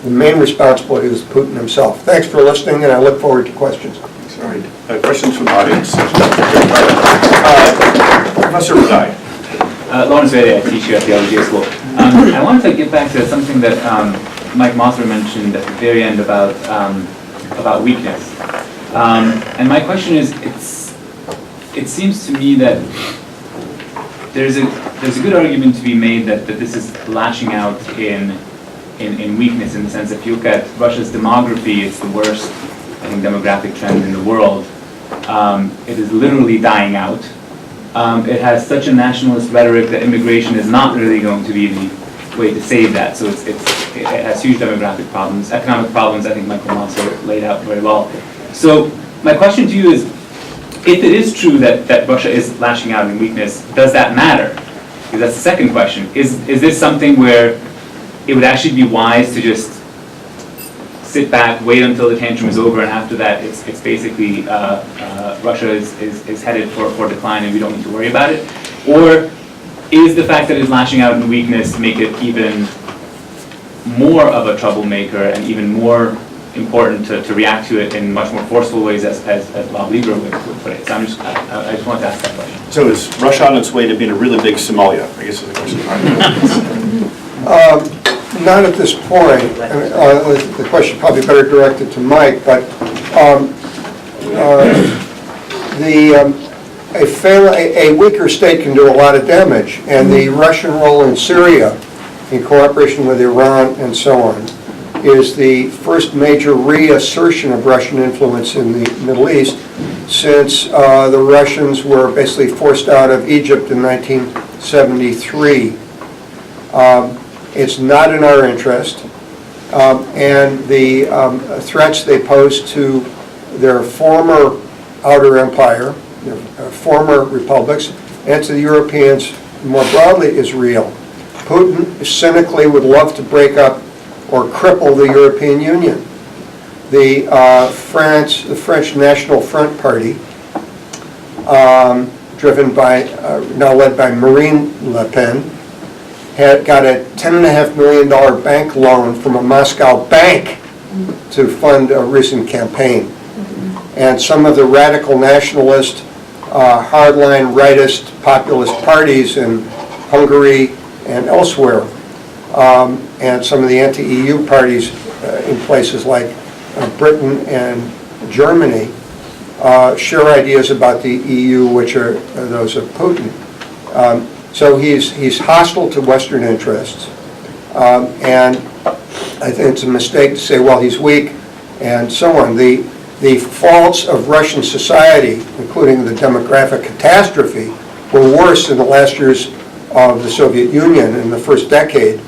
The main responsibility is Putin himself. Thanks for listening, and I look forward to questions. All right. Questions from the audience? Professor Radai. Lawrence Vede, I teach you at the LGA School. I wanted to get back to something that Mike Mosser mentioned at the very end about weakness. And my question is, it seems to me that there's a good argument to be made that this is lashing out in weakness, in the sense that if you look at Russia's demography, it's the worst, I think, demographic trend in the world. It is literally dying out. It has such a nationalist rhetoric that immigration is not really going to be the way to save that. So it has huge demographic problems, economic problems. I think Michael also laid out very well. So my question to you is, if it is true that Russia is lashing out in weakness, does that matter? Because that's the second question. Is this something where it would actually be wise to just sit back, wait until the tantrum is over, and after that it's basically Russia is headed for decline and we don't need to worry about it? Or is the fact that it's lashing out in weakness make it even more of a troublemaker and even more important to react to it in much more forceful ways, as Bob Lieber would put it? So I just wanted to ask that question. So is Russia on its way to being a really big Somalia, I guess is the question. Not at this point. The question probably better directed to Mike, but a weaker state can do a lot of damage, and the Russian role in Syria, in cooperation with Iran and so on, is the first major reassertion of Russian influence in the Middle East since the Russians were basically forced out of Egypt in 1973. It's not in our interest, and the threats they pose to their former outer empire, their former republics, and to the Europeans more broadly is real. Putin cynically would love to break up or cripple the European Union. The French National Front Party, driven by, now led by Marine Le Pen, had got a $10.5 million bank loan from a Moscow bank to fund a recent campaign. And some of the radical nationalist, hardline rightist populist parties in Hungary and elsewhere, and some of the anti-EU parties in places like Britain and Germany, share ideas about the EU, which are those of Putin. So he's hostile to Western interests, and I think it's a mistake to say, well, he's weak, and so on. The faults of Russian society, including the demographic catastrophe, were worse in the last years of the Soviet Union in the first decade.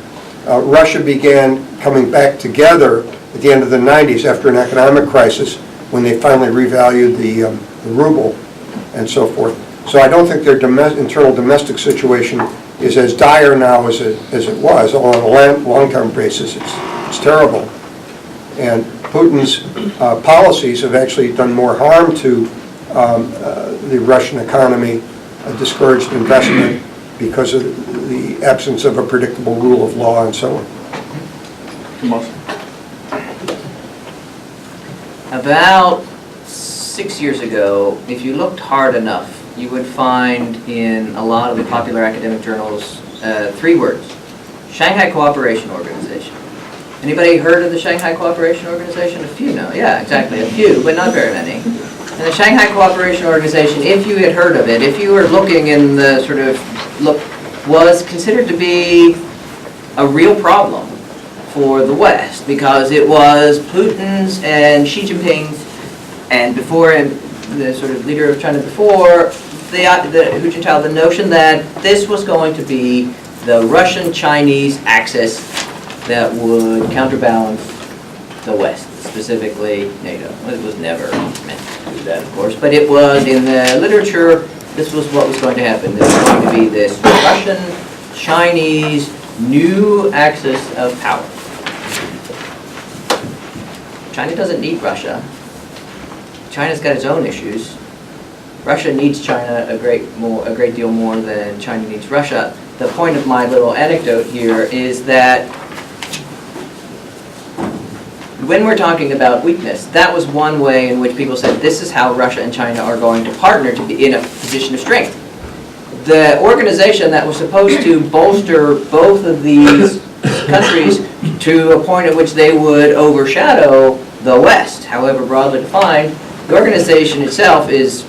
Russia began coming back together at the end of the 90s after an economic crisis, when they finally revalued the ruble and so forth. So I don't think their internal domestic situation is as dire now as it was. On a long-term basis, it's terrible. And Putin's policies have actually done more harm to the Russian economy, discouraged investment because of the absence of a predictable rule of law and so on. About 6 years ago, if you looked hard enough, you would find in a lot of the popular academic journals 3 words: Shanghai Cooperation Organization. Anybody heard of the Shanghai Cooperation Organization? A few know. Yeah, exactly, a few, but not very many. And the Shanghai Cooperation Organization, if you had heard of it, if you were looking in the sort of was considered to be a real problem for the West, because it was Putin's and Xi Jinping's, and before him, the sort of leader of China before, Hu Jintao, the notion that this was going to be the Russian-Chinese axis that would counterbalance the West, specifically NATO. It was never meant to do that, of course, but it was in the literature. This was what was going to happen. This was going to be this Russian-Chinese new axis of power. China doesn't need Russia. China's got its own issues. Russia needs China a great deal more than China needs Russia. The point of my little anecdote here is that when we're talking about weakness, that was one way in which people said this is how Russia and China are going to partner to be in a position of strength. The organization that was supposed to bolster both of these countries to a point at which they would overshadow the West, however broadly defined, the organization itself is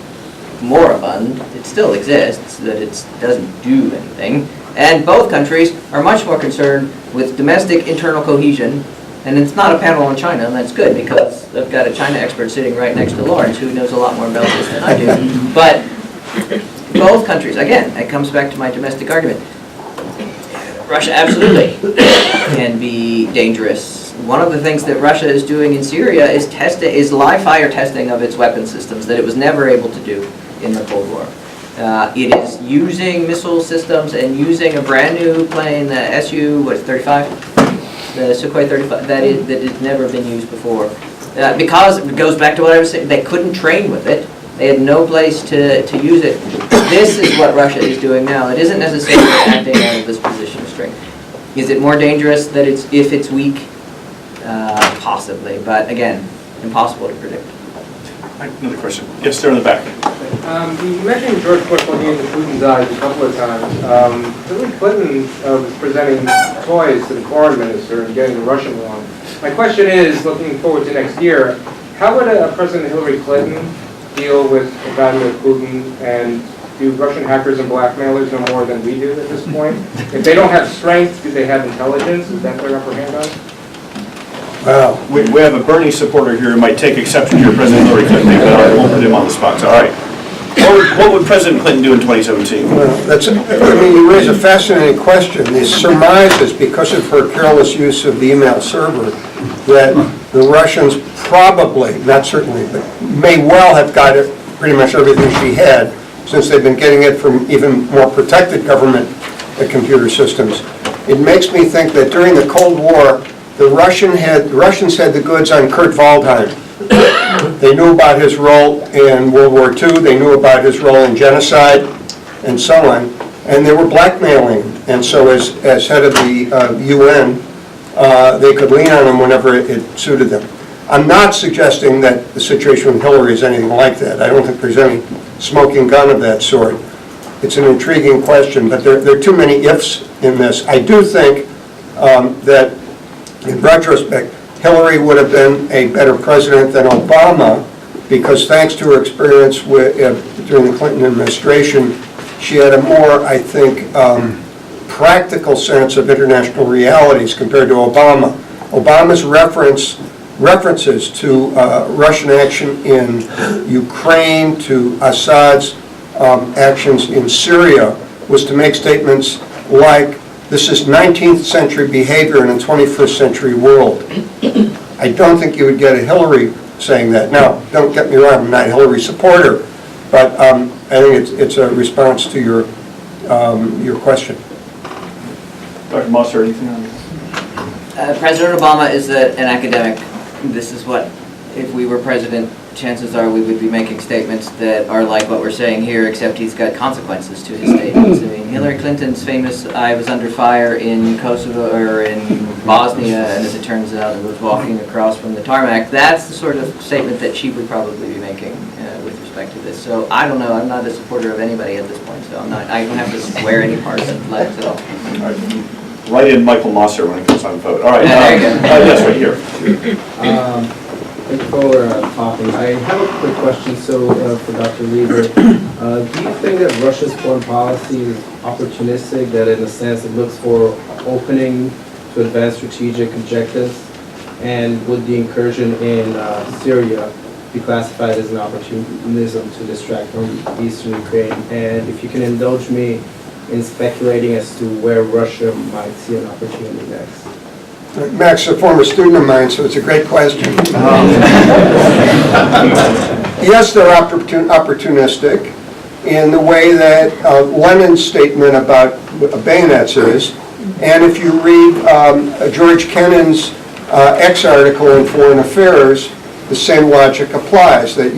moribund. It still exists, that it doesn't do anything. And both countries are much more concerned with domestic internal cohesion. And it's not a panel on China, and that's good, because I've got a China expert sitting right next to Lawrence, who knows a lot more about this than I do. But both countries, again, it comes back to my domestic argument. Russia absolutely can be dangerous. One of the things that Russia is doing in Syria is live fire testing of its weapon systems that it was never able to do in the Cold War. It is using missile systems and using a brand new plane, the Su-35? The Sukhoi 35, that has never been used before. Because it goes back to what I was saying, they couldn't train with it. They had no place to use it. This is what Russia is doing now. It isn't necessarily acting out of this position of strength. Is it more dangerous that if it's weak? Possibly, but again, impossible to predict. Another question. Yes, there in the back. You mentioned George Bush looking into Putin's eyes a couple of times. Hillary Clinton was presenting toys to the foreign minister and getting the Russian along. My question is, looking forward to next year, how would President Hillary Clinton deal with Vladimir Putin, and do Russian hackers and blackmailers know more than we do at this point? If they don't have strength, do they have intelligence? Is that their upper hand on? Well, We have a Bernie supporter here who might take exception to your President Hillary Clinton, but I won't put him on the spot. All right. What would President Clinton do in 2017? you raise a fascinating question. The surmise is because of her careless use of the email server that the Russians probably, not certainly, but may well have got it, pretty much everything she had, since they've been getting it from even more protected government computer systems. It makes me think that during the Cold War, the Russians had the goods on Kurt Waldheim. They knew about his role in World War II, they knew about his role in genocide, and so on, and they were blackmailing. And so as head of the UN, they could lean on him whenever it suited them. I'm not suggesting that the situation with Hillary is anything like that. I don't think there's any smoking gun of that sort. It's an intriguing question, but there are too many ifs in this. I do think that, in retrospect, Hillary would have been a better president than Obama, because thanks to her experience during the Clinton administration, she had a more, I think, practical sense of international realities compared to Obama. Obama's references to Russian action in Ukraine, to Assad's actions in Syria, was to make statements like, this is 19th century behavior in a 21st century world. I don't think you would get a Hillary saying that. Now, don't get me wrong, I'm not a Hillary supporter, but I think it's a response to your question. Dr. Moss, or anything on this? President Obama is an academic. This is what, if we were president, chances are we would be making statements that are like what we're saying here, except he's got consequences to his statements. I mean, Hillary Clinton's famous, I was under fire in Kosovo, or in Bosnia, and as it turns out, I was walking across from the tarmac. That's the sort of statement that she would probably be making with respect to this. So I don't know, I'm not a supporter of anybody at this point, so I don't have to swear any partisan flags at all. All right. Write in Michael Mosser when it comes on vote. All right. There you go. Yes, right here. Thank you for talking. I have a quick question, for Dr. Lieber. Do you think that Russia's foreign policy is opportunistic, that in a sense it looks for opening to advance strategic objectives? And would the incursion in Syria be classified as an opportunism to distract from eastern Ukraine? And if you can indulge me in speculating as to where Russia might see an opportunity next. Max is a former student of mine, so it's a great question. Yes, they're opportunistic in the way that Lenin's statement about bayonets is. And if you read George Kennan's X-article in Foreign Affairs, the same logic applies, that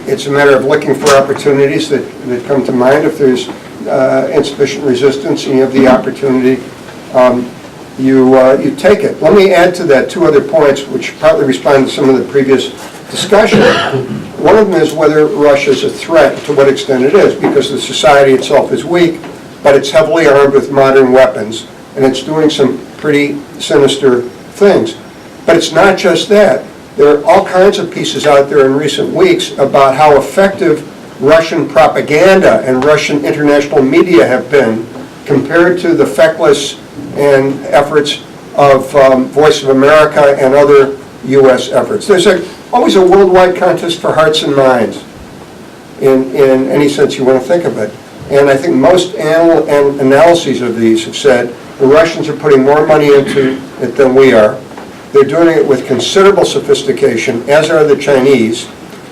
it's a matter of looking for opportunities that come to mind. If there's insufficient resistance and you have the opportunity, you take it. Let me add to that two other points which partly respond to some of the previous discussion. One of them is whether Russia is a threat, to what extent it is, because the society itself is weak, but it's heavily armed with modern weapons, and it's doing some pretty sinister things. But it's not just that. There are all kinds of pieces out there in recent weeks about how effective Russian propaganda and Russian international media have been compared to the feckless and efforts of Voice of America and other U.S. efforts. There's always a worldwide contest for hearts and minds in any sense you want to think of it. And I think most analyses of these have said the Russians are putting more money into it than we are. They're doing it with considerable sophistication, as are the Chinese.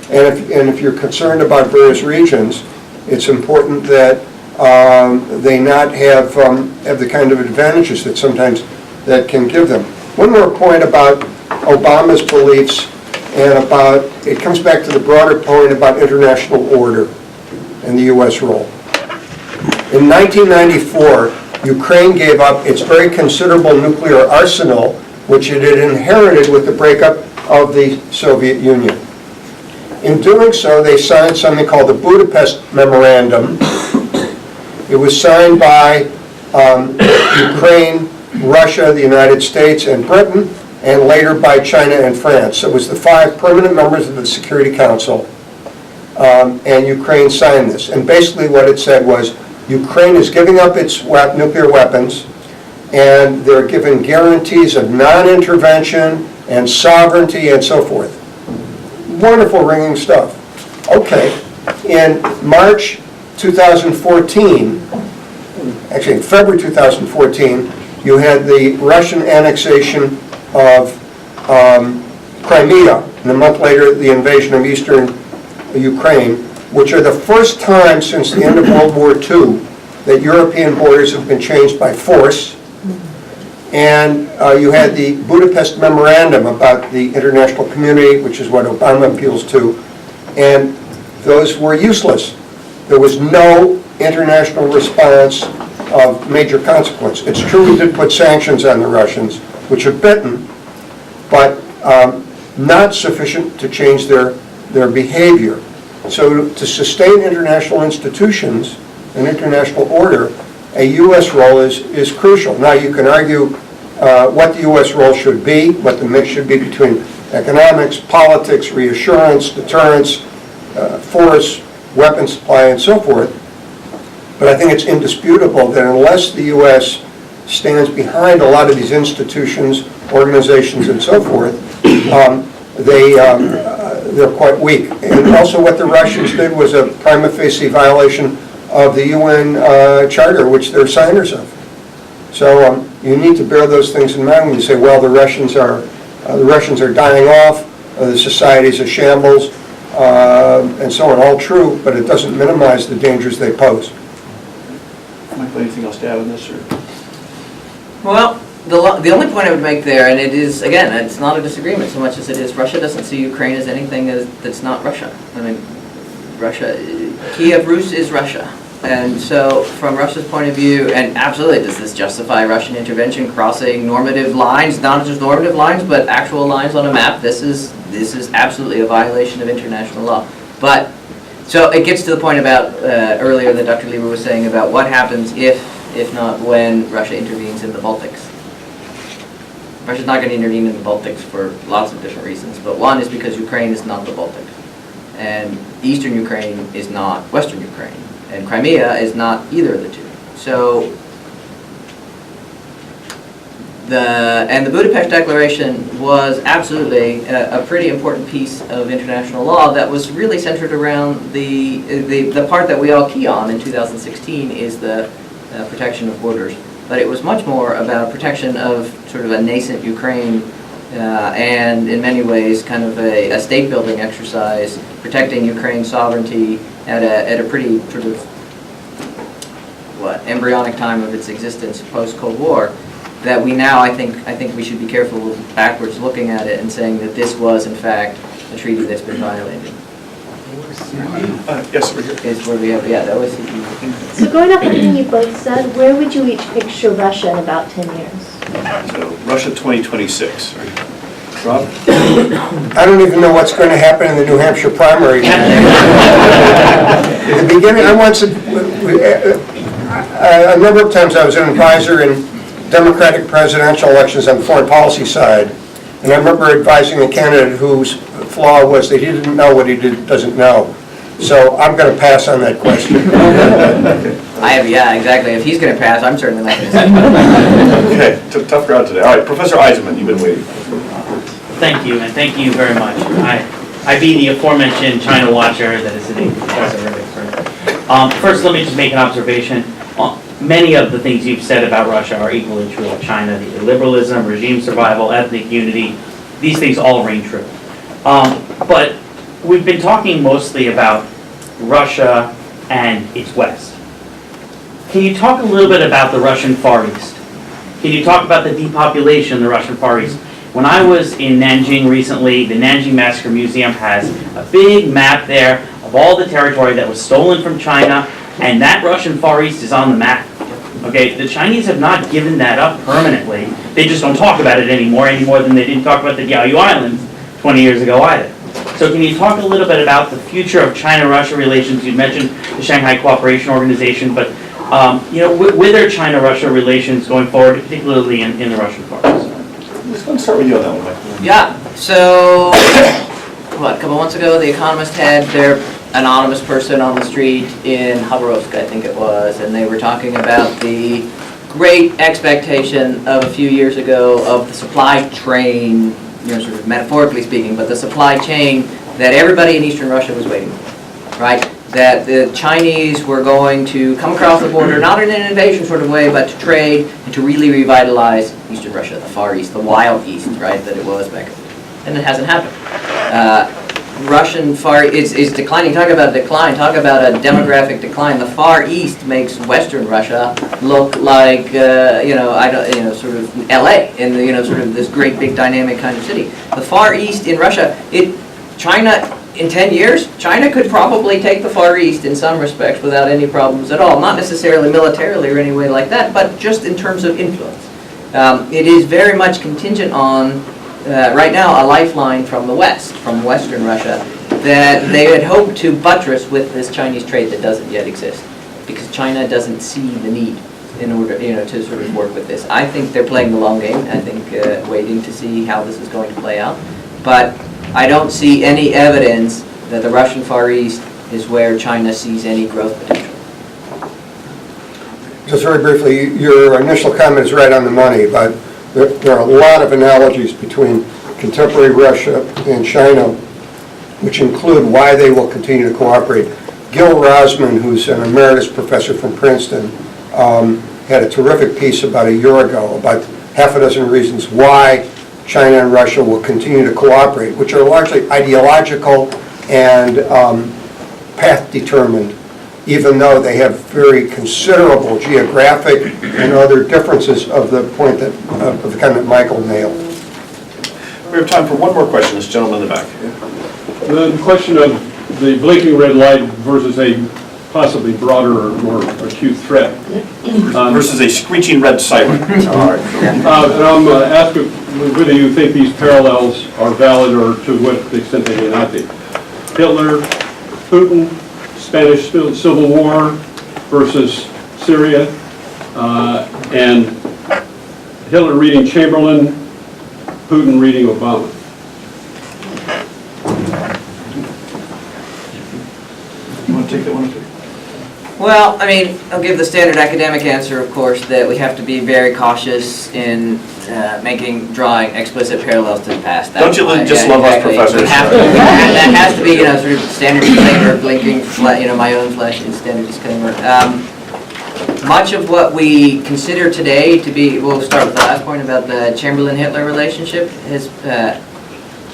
And if you're concerned about various regions, it's important that they not have the kind of advantages that sometimes that can give them. One more point about Obama's beliefs and about, it comes back to the broader point about international order and the U.S. role. In 1994, Ukraine gave up its very considerable nuclear arsenal, which it had inherited with the breakup of the Soviet Union. In doing so, they signed something called the Budapest Memorandum. It was signed by Ukraine, Russia, the United States, and Britain, and later by China and France. So it was the 5 permanent members of the Security Council, and Ukraine signed this. And basically what it said was, Ukraine is giving up its nuclear weapons, and they're given guarantees of non-intervention and sovereignty and so forth. Wonderful ringing stuff. Okay, in March 2014, actually in February 2014, you had the Russian annexation of Crimea, and a month later the invasion of eastern Ukraine, which are the first time since the end of World War II that European borders have been changed by force. And you had the Budapest Memorandum about the international community, which is what Obama appeals to, and those were useless. There was no international response of major consequence. It's true we did put sanctions on the Russians, which have bitten, but not sufficient to change their behavior. So to sustain international institutions and international order, a U.S. role is crucial. Now you can argue what the U.S. role should be, what the mix should be between economics, politics, reassurance, deterrence, force, weapon supply, and so forth. But I think it's indisputable that unless the U.S. stands behind a lot of these institutions, organizations, and so forth, they're quite weak. And also what the Russians did was a prima facie violation of the UN Charter, which they're signers of. So you need to bear those things in mind when you say, well, the Russians are dying off, the society's a shambles, and so on. All true, but it doesn't minimize the dangers they pose. Michael, anything else to add on this? Or? Well, the only point I would make there, and it is, again, it's not a disagreement so much as it is Russia doesn't see Ukraine as anything that's not Russia. I mean, Russia, Kiev Rus is Russia. And so from Russia's point of view, and absolutely, does this justify Russian intervention crossing normative lines, not just normative lines, but actual lines on a map? This is absolutely a violation of international law. But, so it gets to the point about earlier that Dr. Lieber was saying about what happens if not when Russia intervenes in the Baltics. Russia's not going to intervene in the Baltics for lots of different reasons, but one is because Ukraine is not the Baltic, and Eastern Ukraine is not Western Ukraine, and Crimea is not either of the two. So the Budapest Declaration was absolutely a pretty important piece of international law that was really centered around the part that we all key on in 2016 is the protection of borders. But it was much more about protection of sort of a nascent Ukraine and in many ways kind of a state building exercise, protecting Ukraine's sovereignty at a pretty sort of embryonic time of its existence post-Cold War, that we now I think we should be careful backwards looking at it and saying that this was in fact a treaty that's been violated. Yes, over here. Is where we have the OSCE. So going off everything you both said, where would you each picture Russia in about 10 years? So Russia 2026. Rob? I don't even know what's going to happen in the New Hampshire primary. In the beginning, a number of times I was an advisor in Democratic presidential elections on the foreign policy side, And I remember advising a candidate whose flaw was that he didn't know what he doesn't know. So I'm going to pass on that question. Yeah, exactly. If he's going to pass, I'm certainly not going to say. Okay, tough crowd today. All right, Professor Eisenman, you've been waiting. Thank you, and thank you very much. I be the aforementioned China watcher that is sitting with Professor Rivik. First, let me just make an observation. Many of the things you've said about Russia are equally true of China. The illiberalism, regime survival, ethnic unity, these things all ring true. But we've been talking mostly about Russia and its West. Can you talk a little bit about the Russian Far East? Can you talk about the depopulation in the Russian Far East? When I was in Nanjing recently, the Nanjing Massacre Museum has a big map there of all the territory that was stolen from China, and that Russian Far East is on the map. Okay, the Chinese have not given that up permanently. They just don't talk about it any more than they didn't talk about the Diaoyu Islands 20 years ago either. So can you talk a little bit about the future of China-Russia relations? You mentioned the Shanghai Cooperation Organization, but with their China-Russia relations going forward, particularly in the Russian Far East? Let's go and start with you on that one, Mike. Yeah, so, a couple months ago, The Economist had their anonymous person on the street in Khabarovsk, I think it was, and they were talking about the great expectation of a few years ago of the supply train, sort of metaphorically speaking, but the supply chain that everybody in Eastern Russia was waiting for, right? That the Chinese were going to come across the border, not in an invasion sort of way, but to trade and to really revitalize Eastern Russia, the Far East, the Wild East, right, that it was back then. And it hasn't happened. Russian Far is declining. Talk about decline. Talk about a demographic decline. The Far East makes Western Russia look like sort of L.A. in the sort of this great big dynamic kind of city. The Far East in Russia, China. In 10 years, China could probably take the Far East in some respects without any problems at all. Not necessarily militarily or any way like that, but just in terms of influence. It is very much contingent on, right now, a lifeline from the West, from Western Russia, that they had hoped to buttress with this Chinese trade that doesn't yet exist. Because China doesn't see the need in order to sort of work with this. I think they're playing the long game. I think waiting to see how this is going to play out. But I don't see any evidence that the Russian Far East is where China sees any growth potential. Just very briefly, your initial comment is right on the money, but there are a lot of analogies between contemporary Russia and China, which include why they will continue to cooperate. Gil Rosman, who's an emeritus professor from Princeton, had a terrific piece about a year ago about half a dozen reasons why China and Russia will continue to cooperate, which are largely ideological and path-determined, even though they have very considerable geographic and other differences of the point that, of the kind that Michael nailed. We have time for one more question. This gentleman in the back. The question of the blinking red light versus a possibly broader or more acute threat. Versus a screeching red siren. All right. And I'm asking whether you think these parallels are valid or to what extent they may not be. Hitler, Putin, Spanish Civil War versus Syria, and Hitler reading Chamberlain, Putin reading Obama. You want to take that one? Well, I mean, I'll give the standard academic answer, of course, that we have to be very cautious in drawing explicit parallels to the past. Don't you just love us professors? That has to be, sort of standard disclaimer, blinking, my own flesh in standard disclaimer. Much of what we consider today to be, we'll start with the last point about the Chamberlain-Hitler relationship,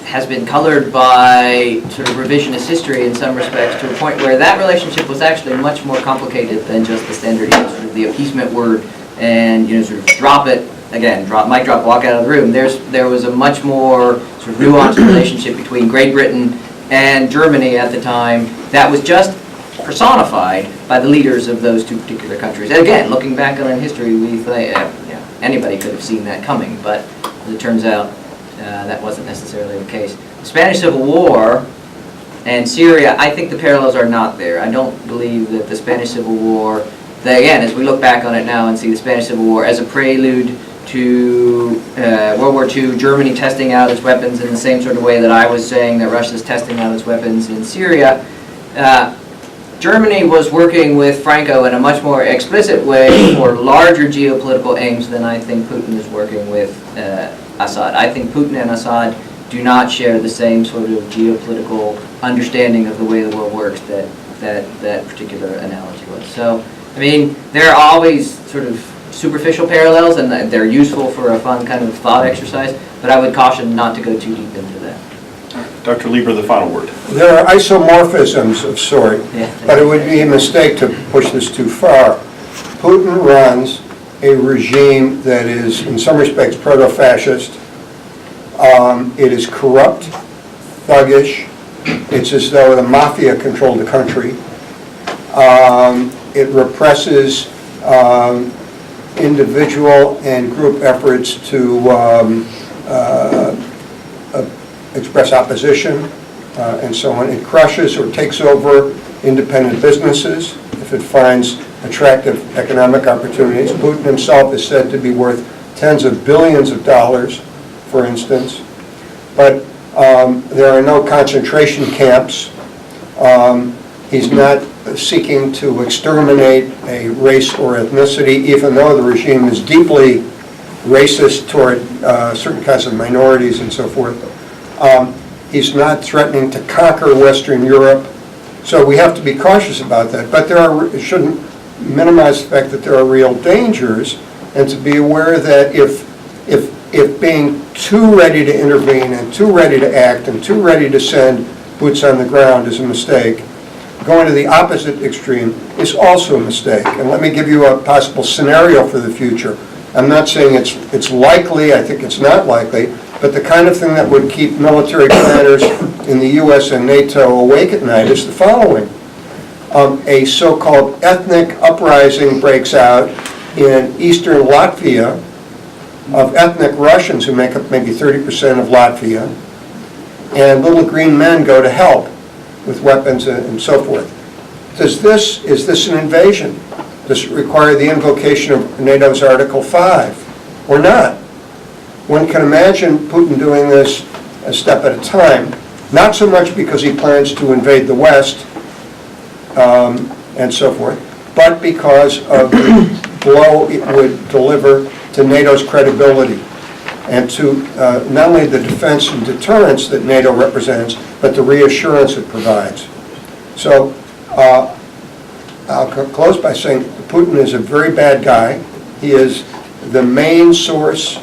has been colored by sort of revisionist history in some respects to a point where that relationship was actually much more complicated than just the standard, sort of the appeasement word and, sort of drop it, again, mic drop, walk out of the room. There was a much more sort of nuanced relationship between Great Britain and Germany at the time that was just personified by the leaders of those two particular countries. And again, looking back on history, we think, anybody could have seen that coming, but as it turns out, that wasn't necessarily the case. The Spanish Civil War and Syria, I think the parallels are not there. I don't believe that the Spanish Civil War, again, as we look back on it now and see the Spanish Civil War as a prelude to World War II, Germany testing out its weapons in the same sort of way that I was saying that Russia's testing out its weapons in Syria, Germany was working with Franco in a much more explicit way for larger geopolitical aims than I think Putin is working with Assad. I think Putin and Assad do not share the same sort of geopolitical understanding of the way the world works that particular analogy was. So, I mean, there are always sort of superficial parallels, and they're useful for a fun kind of thought exercise, but I would caution not to go too deep into that. Dr. Lieber, the final word. There are isomorphisms of sort, but it would be a mistake to push this too far. Putin runs a regime that is, in some respects, proto-fascist. It is corrupt, thuggish. It's as though the mafia controlled the country. It represses individual and group efforts to express opposition and so on. It crushes or takes over independent businesses if it finds attractive economic opportunities. Putin himself is said to be worth tens of billions of dollars, for instance. But there are no concentration camps. He's not seeking to exterminate a race or ethnicity, even though the regime is deeply racist toward certain kinds of minorities and so forth. He's not threatening to conquer Western Europe. So we have to be cautious about that. But it shouldn't minimize the fact that there are real dangers, and to be aware that if being too ready to intervene and too ready to act and too ready to send boots on the ground is a mistake, going to the opposite extreme is also a mistake. And let me give you a possible scenario for the future. I'm not saying it's likely, I think it's not likely, but the kind of thing that would keep military planners in the US and NATO awake at night is the following. A so-called ethnic uprising breaks out in eastern Latvia of ethnic Russians who make up maybe 30% of Latvia, and little green men go to help with weapons and so forth. Is this an invasion? Does it require the invocation of NATO's Article 5 or not? One can imagine Putin doing this a step at a time, not so much because he plans to invade the West and so forth, but because of the blow it would deliver to NATO's credibility and to not only the defense and deterrence that NATO represents, but the reassurance it provides. So I'll close by saying Putin is a very bad guy. He is the main source.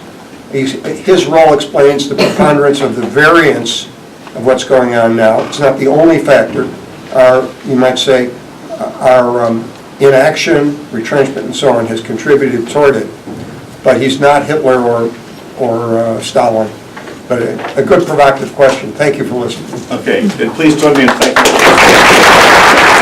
His role explains the preponderance of the variance of what's going on now. It's not the only factor. You might say our inaction, retrenchment, and so on has contributed toward it. But he's not Hitler or Stalin. But a good provocative question. Thank you for listening. Okay, then please join me in thanking.